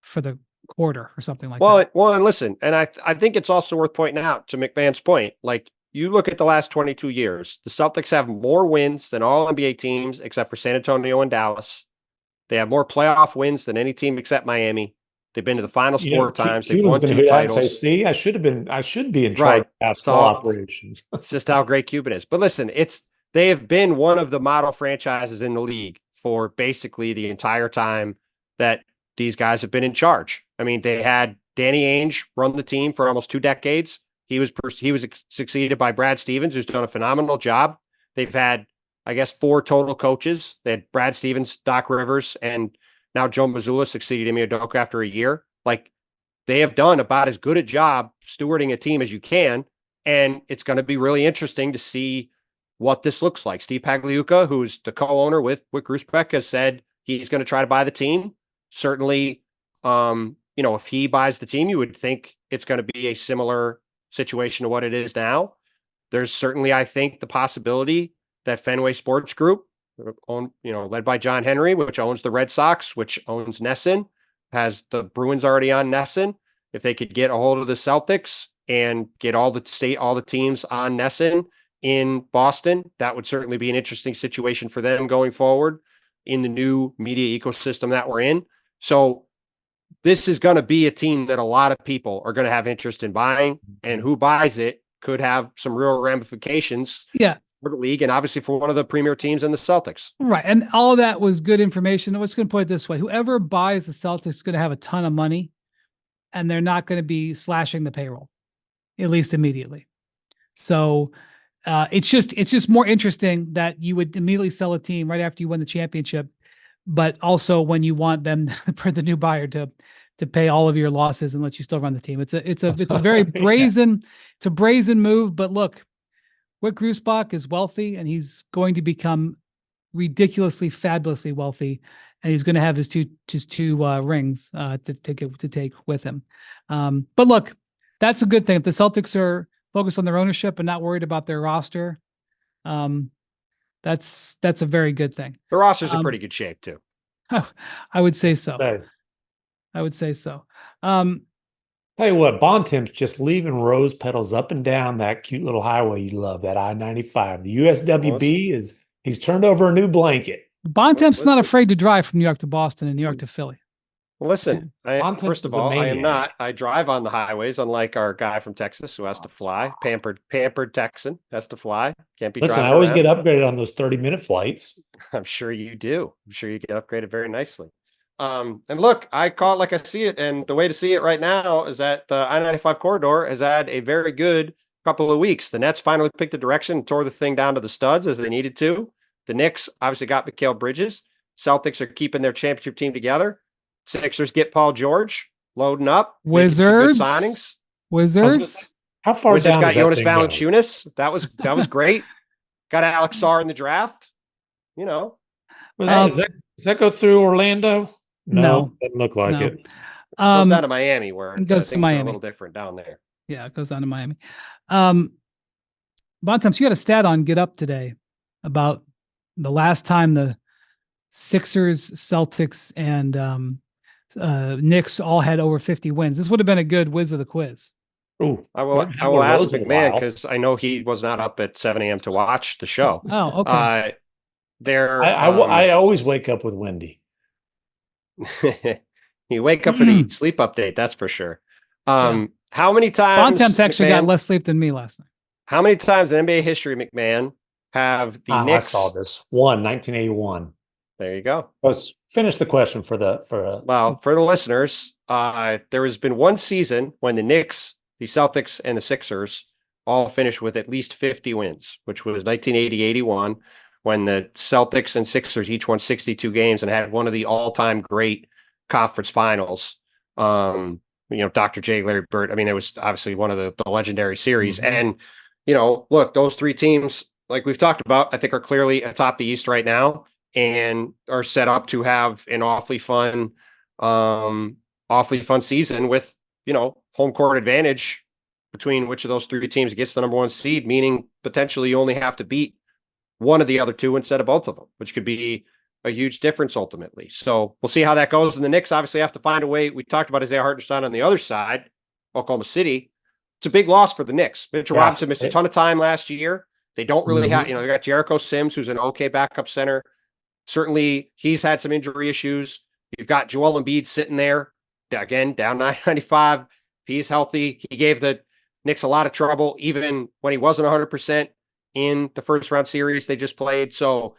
for the quarter or something like that. Well, and listen, and I think it's also worth pointing out, to MacMahon's point, like, you look at the last 22 years, the Celtics have more wins than all NBA teams except for San Antonio and Dallas. They have more playoff wins than any team except Miami. They've been to the finals 4 times. They've won 2 titles. Say, see, I should be in charge of basketball operations. It's just how great Cuban is. But listen, they have been one of the model franchises in the league for basically the entire time that these guys have been in charge. I mean, they had Danny Ainge run the team for almost 2 decades. He was succeeded by Brad Stevens, who's done a phenomenal job. They've had, I guess, 4 total coaches. They had Brad Stevens, Doc Rivers, and now Joe Mazzulla succeeded Ime Udoka after a year. Like, they have done about as good a job stewarding a team as you can. And it's going to be really interesting to see what this looks like. Steve Pagliuca, who's the co-owner with Grusbeck, has said he's going to try to buy the team. Certainly, if he buys the team, you would think it's going to be a similar situation to what it is now. There's certainly, I think, the possibility that Fenway Sports Group, led by John Henry, which owns the Red Sox, which owns NESN, has the Bruins already on NESN. If they could get a hold of the Celtics and get all the teams on NESN in Boston, that would certainly be an interesting situation for them going forward in the new media ecosystem that we're in. So this is going to be a team that a lot of people are going to have interest in buying, and who buys it could have some real ramifications. Yeah. For the league, and obviously for one of the premier teams in the Celtics. Right. And all of that was good information. I was going to put it this way. Whoever buys the Celtics is going to have a ton of money, and they're not going to be slashing the payroll, at least immediately. So it's just more interesting that you would immediately sell a team right after you win the championship but also when you want them for the new buyer to pay all of your losses and let you still run the team. It's a very brazen, it's a brazen move. But look, Wick Grusbach is wealthy, and he's going to become ridiculously, fabulously wealthy, and he's going to have his two rings to take with him. But look, that's a good thing. If the Celtics are focused on their ownership and not worried about their roster, that's a very good thing. The roster's in pretty good shape too. I would say so. I would say so. Tell you what, Bontemps just leaving rose petals up and down that cute little highway you love, that I-95. The USWB he's turned over a new blanket. Bontemps not afraid to drive from New York to Boston and New York to Philly. Well, listen, first of all, I am not. I drive on the highways, unlike our guy from Texas who has to fly. Pampered Texan has to fly. Can't be. Listen, I always get upgraded on those 30-minute flights. I'm sure you do. I'm sure you get upgraded very nicely. And look, I call it like I see it, and the way to see it right now is that the I-95 corridor has had a very good couple of weeks. The Nets finally picked the direction and tore the thing down to the studs as they needed to. The Knicks obviously got Mikal Bridges. Celtics are keeping their championship team together. Sixers get Paul George loading up. Wizards signings. Wizards. How far Wizards down got Jonas go? Valanciunas. That was great. Got Alex Sarr in the draft. You know, does that go through Orlando? No, doesn't look like it. It goes down to Miami, where it goes to Miami. Are a little different down there. Yeah, it goes down to Miami. Bontemps, you had a stat on Get Up today about the last time the Sixers, Celtics, and Knicks all had over 50 wins. This would have been a good whiz of the quiz. Ooh, I will ask MacMahon, because I know he was not up at 7 a.m. to watch the show. Oh, okay. I always wake up with Wendy. You wake up for the sleep update, that's for sure. How many times Bontemps actually got less sleep than me last night? How many times in NBA history, MacMahon, have the Knicks? I saw this. 1981. There you go. Let's finish the question for the listeners. There has been one season when the Knicks, the Celtics, and the Sixers all finished with at least 50 wins, which was 1980-81, when the Celtics and Sixers each won 62 games and had one of the all-time great conference finals. Dr. J, Larry Bird. I mean, it was obviously one of the legendary series. And, look, those three teams, like we've talked about, I think are clearly atop the East right now and are set up to have an awfully fun season with, home court advantage between which of those three teams gets the number one seed, meaning potentially you only have to beat one of the other two instead of both of them, which could be a huge difference ultimately. So we'll see how that goes. And the Knicks obviously have to find a way. We talked about Isaiah Hartenstein on the other side, Oklahoma City. It's a big loss for the Knicks. Mitchell Robinson missed a ton of time last year. They don't really have, they got Jericho Sims, who's an okay backup center. Certainly he's had some injury issues. You've got Joel Embiid sitting there, again, down 995. He's healthy. He gave the Knicks a lot of trouble, even when he wasn't 100% in the first round series they just played. So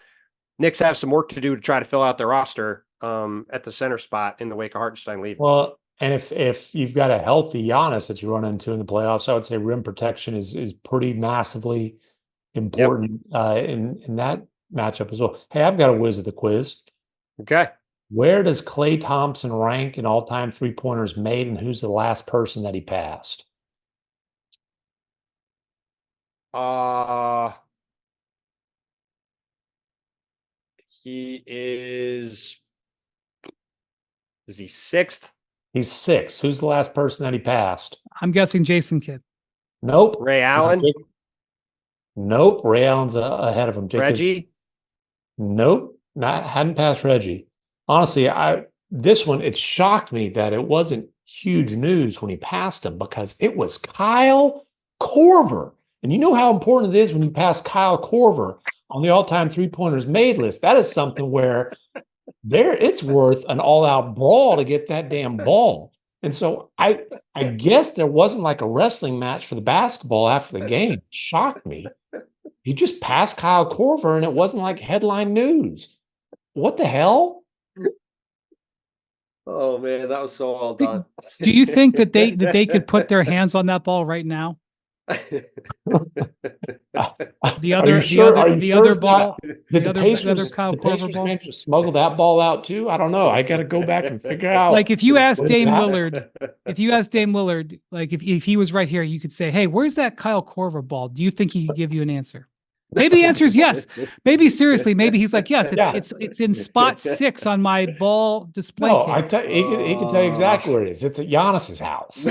Knicks have some work to do to try to fill out their roster at the center spot in the wake of Hartenstein leaving. Well, and if you've got a healthy Giannis that you run into in the playoffs, I would say rim protection is pretty massively important in that matchup as well. Hey, I've got a whiz of the quiz. Okay. Where does Klay Thompson rank in all-time three-pointers made, and who's the last person that he passed? He is he sixth? He's sixth. Who's the last person that he passed? I'm guessing Jason Kidd. Nope. Ray Allen? Nope. Ray Allen's ahead of him. Reggie? Nope. Hadn't passed Reggie. Honestly, this one, it shocked me that it wasn't huge news when he passed him, because it was Kyle Korver. And you know how important it is when you pass Kyle Korver on the all-time three-pointers made list. That is something where it's worth an all-out brawl to get that damn ball. And so I guess there wasn't like a wrestling match for the basketball after the game. It shocked me. He just passed Kyle Korver, and it wasn't like headline news. What the hell? Oh man, that was so well done. Do you think that they could put their hands on that ball right now? The other, the other ball, Did the the other Pacers, Kyle the Korver Pacers ball. manage to smuggle that ball out too? I don't know. I got to go back and figure out. Like if you asked when Dame that's- Willard, like if he was right here, you could say, "Hey, where's that Kyle Korver ball?" Do you think he could give you an answer? Maybe the answer is yes. Maybe seriously, maybe he's like, yes, it's in spot 6 on my ball display No, case. he can tell you exactly where it is. It's at Giannis's house.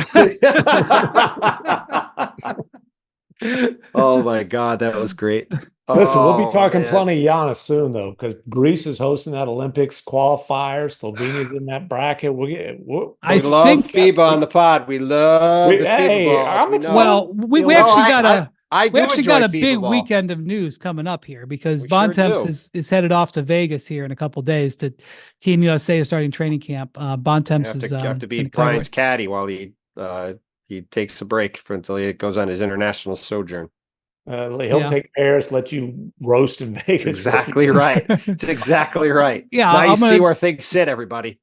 Oh my God, that was great. Listen, we'll be Oh, talking man. plenty of Giannis soon, though, because Greece is hosting that Olympics qualifier. Slovenia's in that bracket. I We love think- FIBA on the pod. We love the FIBA balls. I'm We know. excited. Well, we No, actually got a I we do actually enjoy got a FIBA big ball. weekend of news coming up here because We sure Bontemps do. is headed off to Vegas here in a couple days to Team USA is starting training camp. Bontemps have is to, have to be gonna cover Brian's it. caddy while he takes a break until he goes on his international sojourn. He'll Yeah. take Paris, let you roast in Vegas. Exactly right. It's exactly right. Yeah, Now you I'm see gonna- where things sit, everybody.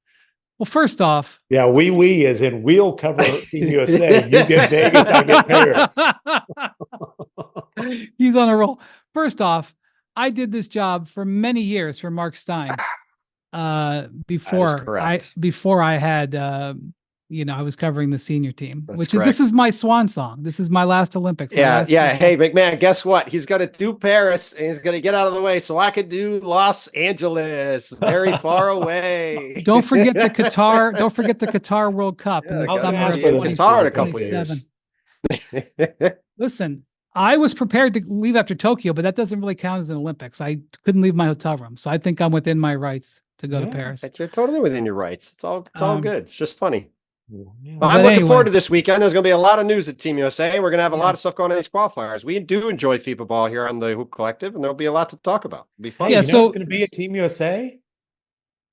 Well, first off, Yeah, we as in we'll cover Team USA. You get Vegas, I get Paris. he's on a roll. First off, I did this job for many years for Mark Stein. Before I had I was covering the senior team, That's which is correct. this is my swan song. This is my last Olympics. my Yeah, last yeah. Olympics. Hey, MacMahon, guess what? He's going to do Paris and he's going to get out of the way so I could do Los Angeles, very far away. Don't forget the Qatar. Don't forget the Qatar World Cup in Yeah, the I was summer gonna of ask for the Qatar in a couple 2027. Listen, I was prepared to leave after Tokyo, but that doesn't really count as an Olympics. I couldn't leave my hotel room, so I think I'm within my rights to go to Paris. You're totally within your rights. It's all good. It's just funny. Yeah. Well, I'm But looking anyway. forward to this weekend. There's going to be a lot of news at Team USA. We're going to have a lot of stuff going on in these qualifiers. We do enjoy FIBA ball here on the Hoop Collective, and there'll be a lot to talk about. It'll be fun. Hey, Yeah, you know so- who's going to be at Team USA?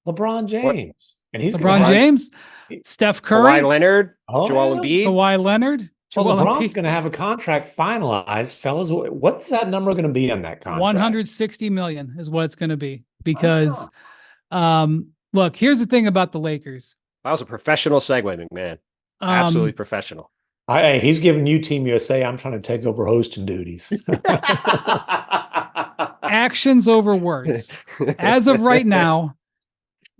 LeBron James. And he's LeBron gonna James, Steph Curry, Kawhi Leonard, Oh, Joel yeah. Embiid. Kawhi Leonard. Well, Joel LeBron's Embiid. going to have a contract finalized, fellas. What's that number going to be on that contract? 160 million is what it's going to be because, look, here's the thing about the Lakers. That was a professional segue, McMahon. Absolutely professional. Hey, he's giving you Team USA. I'm trying to take over hosting duties. Actions over words. As of right now,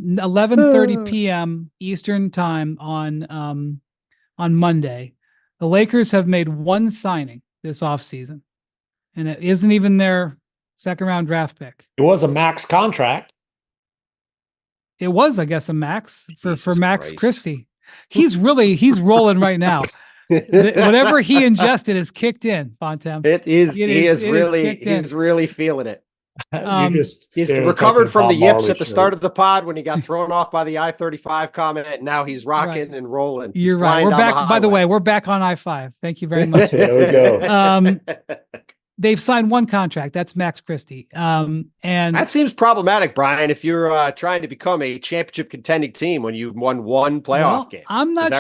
11:30 p.m. Eastern time on Monday, the Lakers have made one signing this offseason, and it isn't even their second round draft pick. It was a max contract. It was, I guess, a max for Jesus Max Christ. Christie. He's rolling right now. Whatever he ingested is kicked in, Bontemps. He's really feeling it. He's recovered from the yips at the start of the pod when he got thrown off by the I-35 comment. And now he's rocking and rolling. You're right. We're back. By the way, we're back on I-5. Thank you very much. There we go. They've signed one contract. That's Max Christie. And that seems problematic, Brian, if you're trying to become a championship contending team when you won one playoff game. I'm not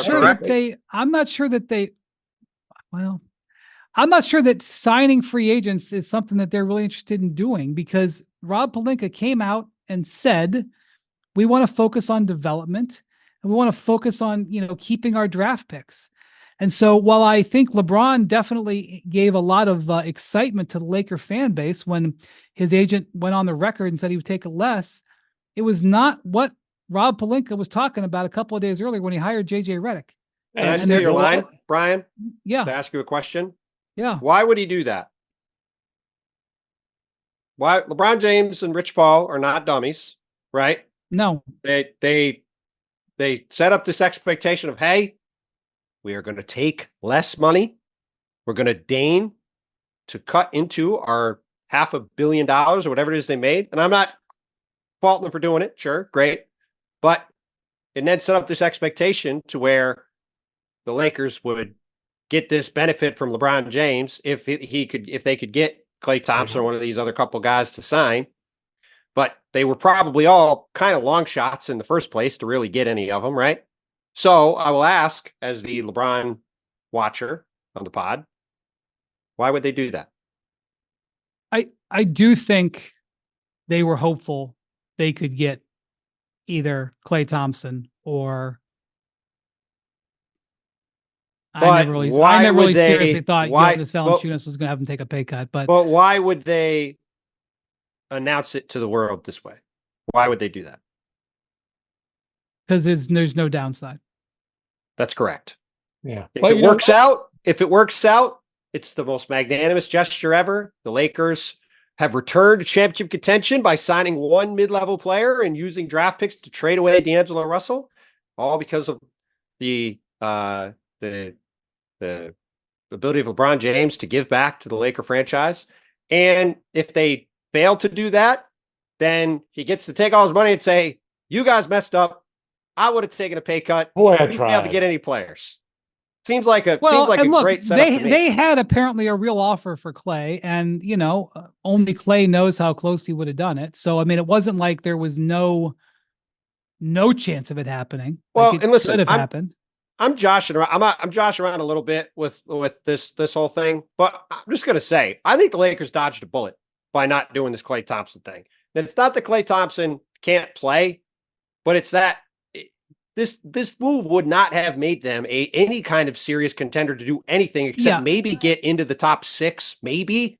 sure that signing free agents is something that they're really interested in doing because Rob Pelinka came out and said, we want to focus on development and we want to focus on, keeping our draft picks. And so while I think LeBron definitely gave a lot of excitement to the Laker fan base when his agent went on the record and said he would take less, it was not what Rob Pelinka was talking about a couple of days earlier when he hired JJ Redick. Can I steal your line, Brian? Yeah. To ask you a question? Yeah. Why would he do that? Why? LeBron James and Rich Paul are not dummies, right? No. They set up this expectation of, hey, we are going to take less money. We're going to deign to cut into our $500 million or whatever it is they made. And I'm not faulting them for doing it. Sure, great. But it then set up this expectation to where the Lakers would get this benefit from LeBron James if they could get Klay Thompson or one of these other couple guys to sign. But they were probably all kind of long shots in the first place to really get any of them, right? So I will ask, as the LeBron watcher on the pod, why would they do that? I do think they were hopeful they could get either Klay Thompson or I never really seriously thought Jonas Valanciunas was going to have him take a pay cut. But why would they announce it to the world this way? Why would they do that? Because there's no downside. That's correct. Yeah. If it works out, it's the most magnanimous gesture ever. The Lakers have returned to championship contention by signing one mid-level player and using draft picks to trade away D'Angelo Russell, all because of the ability of LeBron James to give back to the Laker franchise. And if they fail to do that, then he gets to take all his money and say, "You guys messed up. I would have taken a pay cut. Boy, I you tried failed to get any players." Seems like a great setup to me. They had apparently a real offer for Klay, and only Klay knows how close he would have done it. So I mean, it wasn't like there was no chance of it happening. Well, like and listen, could have happened. I'm joshing around. I'm joshing around a little bit with this whole thing, but I'm just gonna say I think the Lakers dodged a bullet by not doing this Klay Thompson thing. And it's not that Klay Thompson can't play, but it's that this move would not have made them any kind of serious contender to do anything except maybe get into the top 6, maybe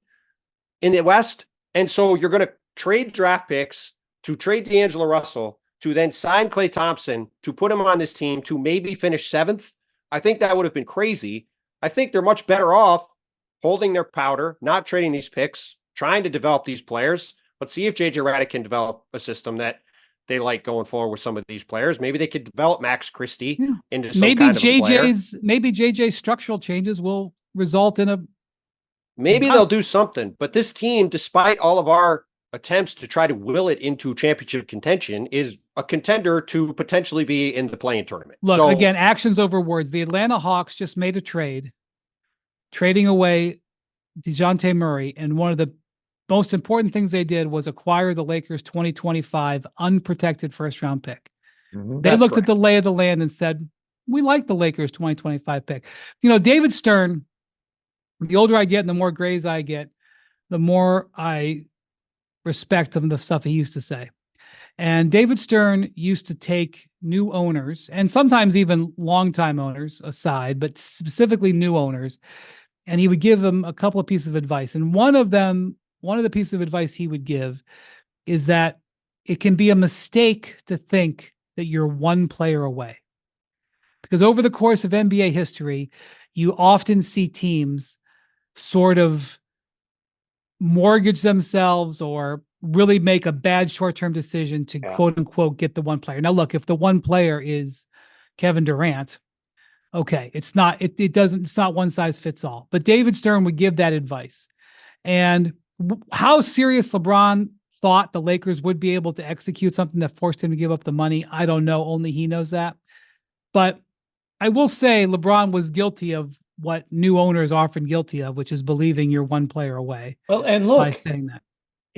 in the West. And so you're going to trade draft picks to trade D'Angelo Russell to then sign Klay Thompson to put him on this team to maybe finish 7th. I think that would have been crazy. I think they're much better off holding their powder, not trading these picks, trying to develop these players. Let's see if JJ Redick can develop a system that they like going forward with some of these players. Maybe they could develop Max Christie into some kind of player. Maybe JJ's structural changes will result in maybe they'll do something. But this team, despite all of our attempts to try to will it into championship contention, is a contender to potentially be in the play-in tournament. Look, again, actions over words. The Atlanta Hawks just made a trade, trading away DeJounte Murray, and one of the most important things they did was acquire the Lakers 2025 unprotected first-round pick. Mm-hmm. They looked at the lay of the land and said, we like the Lakers 2025 pick. David Stern, the older I get and the more grays I get, the more I respect some of the stuff he used to say. And David Stern used to take new owners, and sometimes even longtime owners aside, but specifically new owners, and he would give them a couple of pieces of advice. And one of the pieces of advice he would give is that it can be a mistake to think that you're one player away. Because over the course of NBA history, you often see teams sort of mortgage themselves or really make a bad short-term decision to quote unquote get the one player. Now, look, if the one player is Kevin Durant, okay, it's not one size fits all. But David Stern would give that advice. And how serious LeBron thought the Lakers would be able to execute something that forced him to give up the money, I don't know. Only he knows that. But I will say LeBron was guilty of what new owners are often guilty of, which is believing you're one player away. Well, and look, by saying that.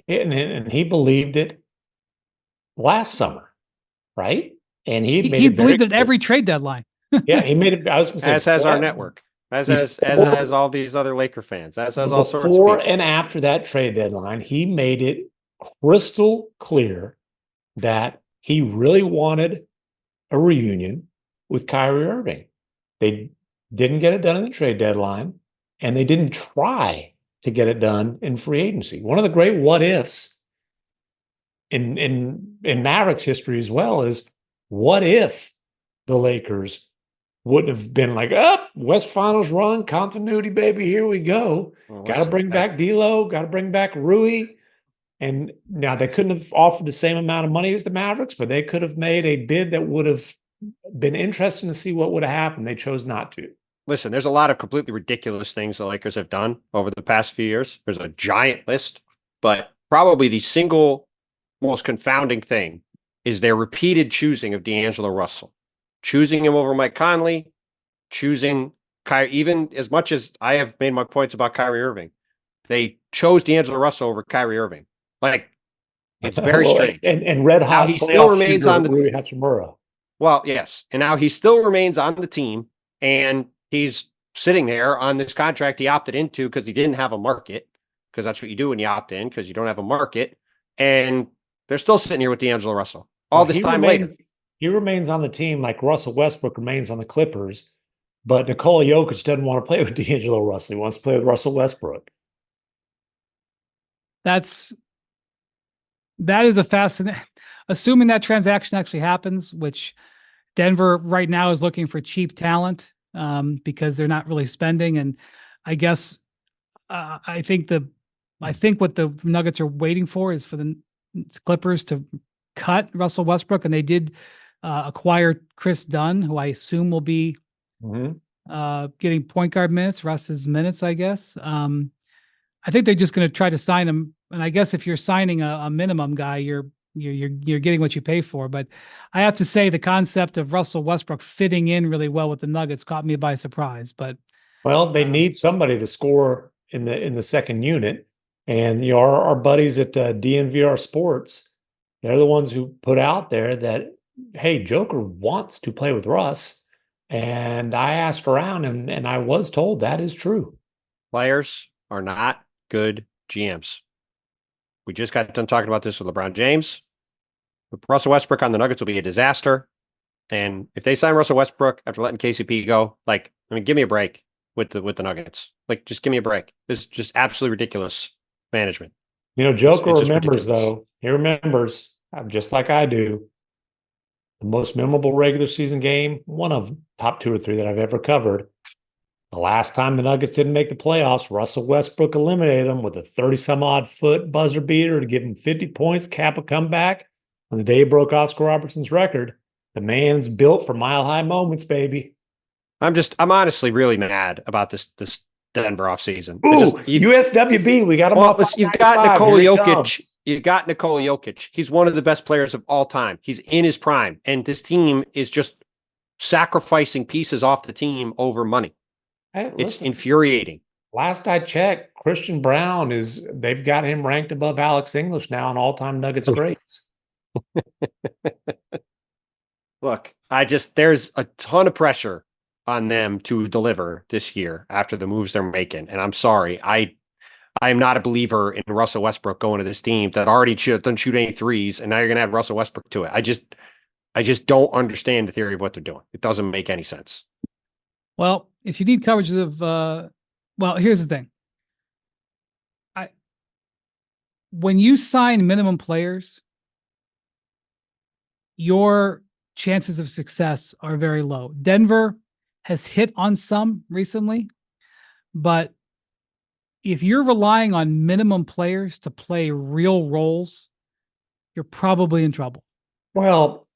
And he believed it last summer, right? And he believed it at every trade deadline. Yeah, he made it. I was going to say, as has our network. As all these other Laker fans, as has all sorts of people. Before and after that trade deadline, he made it crystal clear that he really wanted a reunion with Kyrie Irving. They didn't get it done in the trade deadline, and they didn't try to get it done in free agency. One of the great what ifs in Mavericks history as well is, what if the Lakers wouldn't have been like, West Finals run, continuity, baby, here we go. Got to bring back D'Lo, got to bring back Rui. And now they couldn't have offered the same amount of money as the Mavericks, but they could have made a bid that would have been interesting to see what would have happened. They chose not to. Listen, there's a lot of completely ridiculous things the Lakers have done over the past few years. There's a giant list, but probably the single most confounding thing is their repeated choosing of D'Angelo Russell. Choosing him over Mike Conley, choosing Kyrie, even as much as I have made my points about Kyrie Irving, they chose D'Angelo Russell over Kyrie Irving. Like, it's very strange. And red hot, he still remains on the Hachimura. Well, yes, and now he still remains on the team, and he's sitting there on this contract he opted into because he didn't have a market, because that's what you do when you opt in, because you don't have a market, and they're still sitting here with D'Angelo Russell all this time later. He remains on the team like Russell Westbrook remains on the Clippers, But Nikola Jokic doesn't want to play with D'Angelo Russell. He wants to play with Russell Westbrook. That is a fascinating. Assuming that transaction actually happens, which Denver right now is looking for cheap talent because they're not really spending, and I guess I think what the Nuggets are waiting for is for the Clippers to cut Russell Westbrook, and they did acquire Chris Dunn, who I assume will be getting point guard minutes, Russ's minutes, I guess. I think they're just going to try to sign him, and I guess if you're signing a minimum guy, you're getting what you pay for. But I have to say the concept of Russell Westbrook fitting in really well with the Nuggets caught me by surprise. But they need somebody to score in the second unit, and our buddies at DNVR Sports, they're the ones who put out there that, hey, Joker wants to play with Russ, and I asked around, and I was told that is true. Players are not good GMs. We just got done talking about this with LeBron James. With Russell Westbrook on the Nuggets will be a disaster. And if they sign Russell Westbrook after letting KCP go, give me a break with the Nuggets. Just give me a break. This is just absolutely ridiculous management. Joker remembers, though. He remembers, just like I do, the most memorable regular season game, one of top 2 or 3 that I've ever covered. The last time the Nuggets didn't make the playoffs, Russell Westbrook eliminated them with a 30-some-odd foot buzzer beater to give him 50 points, cap a comeback. On the day he broke Oscar Robertson's record, the man's built for mile-high moments, baby. I'm honestly really mad about this Denver offseason. USWB, we got him off. You've got Nikola Jokic. You've got Nikola Jokic. He's one of the best players of all time. He's in his prime, and this team is just sacrificing pieces off the team over money. Hey, it's infuriating. Last I checked, Christian Brown they've got him ranked above Alex English now in all-time Nuggets greats. Look, there's a ton of pressure on them to deliver this year after the moves they're making. And I'm sorry, I am not a believer in Russell Westbrook going to this team that already doesn't shoot any threes, and now you're going to add Russell Westbrook to it. I just don't understand the theory of what they're doing. It doesn't make any sense. Well, if you need coverage of, here's the thing. When you sign minimum players, your chances of success are very low. Denver has hit on some recently, but if you're relying on minimum players to play real roles, you're probably in trouble. Well,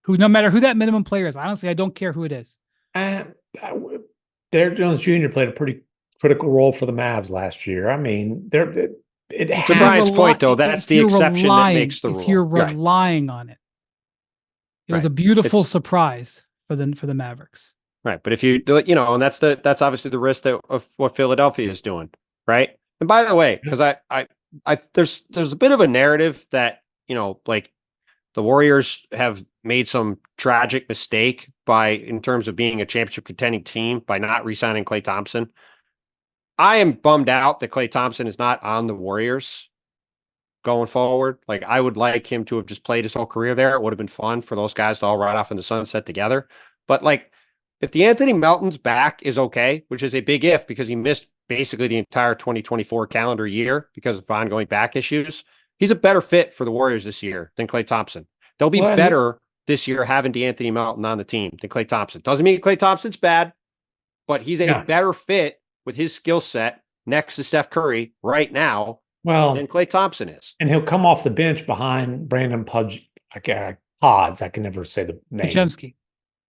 no matter who that minimum player is, honestly, I don't care who it is. Derrick Jones Jr. played a pretty critical role for the Mavs last year. I mean, to Brian's point, though, that's the exception that makes the rule. If you're relying on it, it was a beautiful surprise for the Mavericks. Right, but if you do it, and that's obviously the risk of what Philadelphia is doing, right? And by the way, because there's a bit of a narrative that the Warriors have made some tragic mistake in terms of being a championship contending team by not re-signing Klay Thompson. I am bummed out that Klay Thompson is not on the Warriors going forward. I would like him to have just played his whole career there. It would have been fun for those guys to all ride off in the sunset together. But if the Anthony Melton's back is okay, which is a big if because he missed basically the entire 2024 calendar year because of ongoing back issues, he's a better fit for the Warriors this year than Klay Thompson. They'll be better this year having DeAnthony Melton on the team than Klay Thompson. Doesn't mean Klay Thompson's bad, but he's a better fit with his skill set next to Steph Curry right now than Klay Thompson is. And he'll come off the bench behind Brandon Podds. I can never say the name. Podziemski.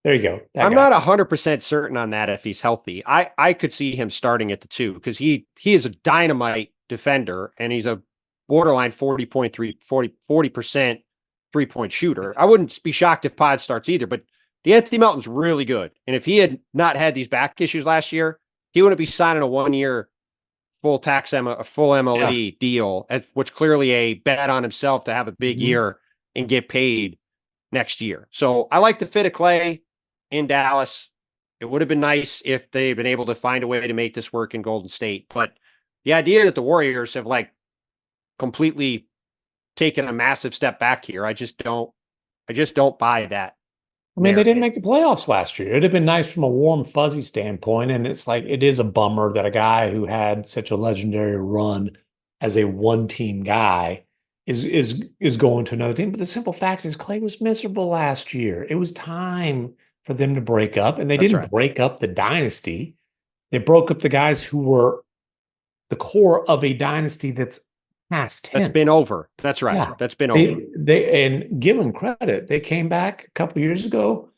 There you go. I'm not 100% certain on that if he's healthy. I could see him starting at the 2 because he is a dynamite defender and he's a borderline 40% three-point shooter. I wouldn't be shocked if Pod starts either, but DeAnthony Melton's really good. And if he had not had these back issues last year, he wouldn't be signing a 1-year full MLE deal, which clearly a bet on himself to have a big year and get paid next year. So I like the fit of Klay in Dallas. It would have been nice if they'd been able to find a way to make this work in Golden State. But the idea that the Warriors have completely taken a massive step back here, I just don't buy that I mean, they didn't narrative. make the playoffs last year. It'd have been nice from a warm, fuzzy standpoint. And it's like, it is a bummer that a guy who had such a legendary run as a one-team guy is going to another team. But the simple fact is Klay was miserable last year. It was time for them to break up, and they That's didn't right. break up the dynasty. They broke up the guys who were the core of a dynasty that's past tense. That's been over. That's right. Yeah. That's been over. They and give them credit. They came back a couple years ago,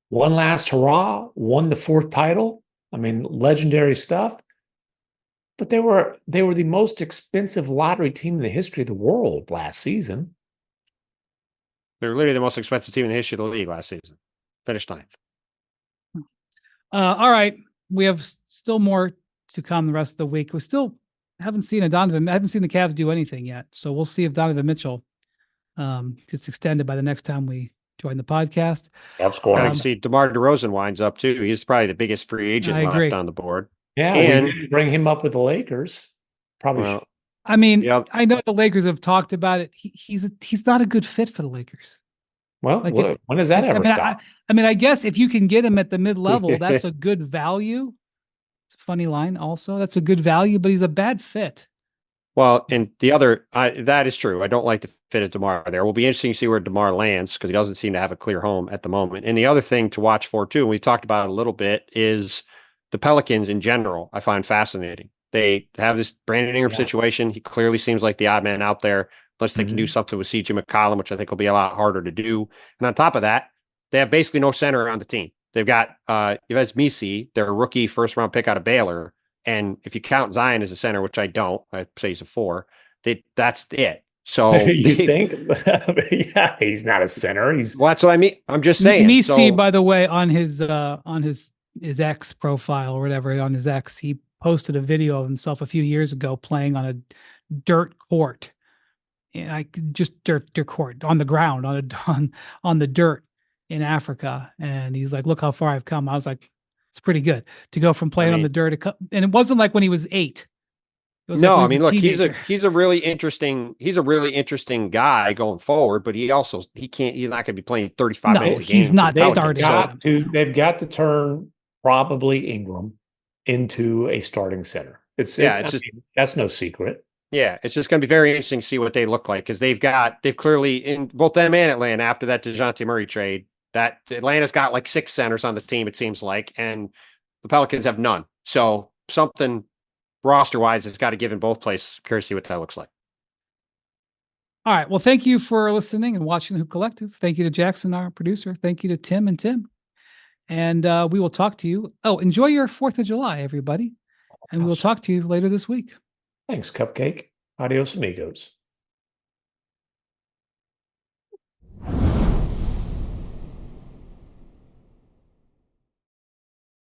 one last hurrah, won the 4th title. I mean, legendary stuff. But they were the most expensive lottery team in the history of the world last season. They're literally the most expensive team in the history of the league last season. Finished 9th. All right. We have still more to come the rest of the week. We still haven't seen I haven't seen the Cavs do anything yet. So we'll see if Donovan Mitchell gets extended by the next time we join the podcast. I see DeMar DeRozan winds up too. He's probably the biggest free agent left on the board. Yeah, and we didn't bring him up with the Lakers. Probably. Well, I mean, I know the Lakers have talked about it. He's not a good fit for the Lakers. Well, like when does that ever stop? I guess if you can get him at the mid-level, that's a good value. It's a funny line also. That's a good value, but he's a bad fit. Well, and the other, that is true. I don't like the fit of DeMar there. Will be interesting to see where DeMar lands because he doesn't seem to have a clear home at the moment. And the other thing to watch for too, and we talked about it a little bit, is the Pelicans in general. I find fascinating. They have this Brandon Ingram situation. He clearly seems like the odd man out there, unless they can do something with CJ McCollum, which I think will be a lot harder to do. And on top of that, they have basically no center on the team. They've got Yves Misi, their rookie first-round pick out of Baylor. And if you count Zion as a center, which I don't, I say he's a 4, that's it. So you think? Yeah, he's not a center. Well, that's what I mean. I'm just saying. Misi, by the way, on his X profile or whatever, on his X, he posted a video of himself a few years ago playing on a dirt court. And just dirt court on the ground, on the dirt in Africa. And he's like, look how far I've come. I was like, it's pretty good to go from playing on the dirt. And it wasn't like when he was 8. It was no, I mean, look, he's a really interesting guy going forward, but he's not going to be playing 35 minutes a game. He's not starting. They've got to turn probably Ingram into a starting center. That's no secret. Yeah, it's just going to be very interesting to see what they look like because they've clearly in both them and Atlanta after that DeJounte Murray trade, that Atlanta's got like 6 centers on the team, it seems like, and the Pelicans have none. So something roster-wise has got to give in both places. Curious to see what that looks like. All right. Well, thank you for listening and watching the Hoop Collective. Thank you to Jackson, our producer. Thank you to Tim and Tim. And we will talk to you. Oh, enjoy your 4th of July, everybody. And we'll talk to you later this week. Thanks, Cupcake. Adios, amigos.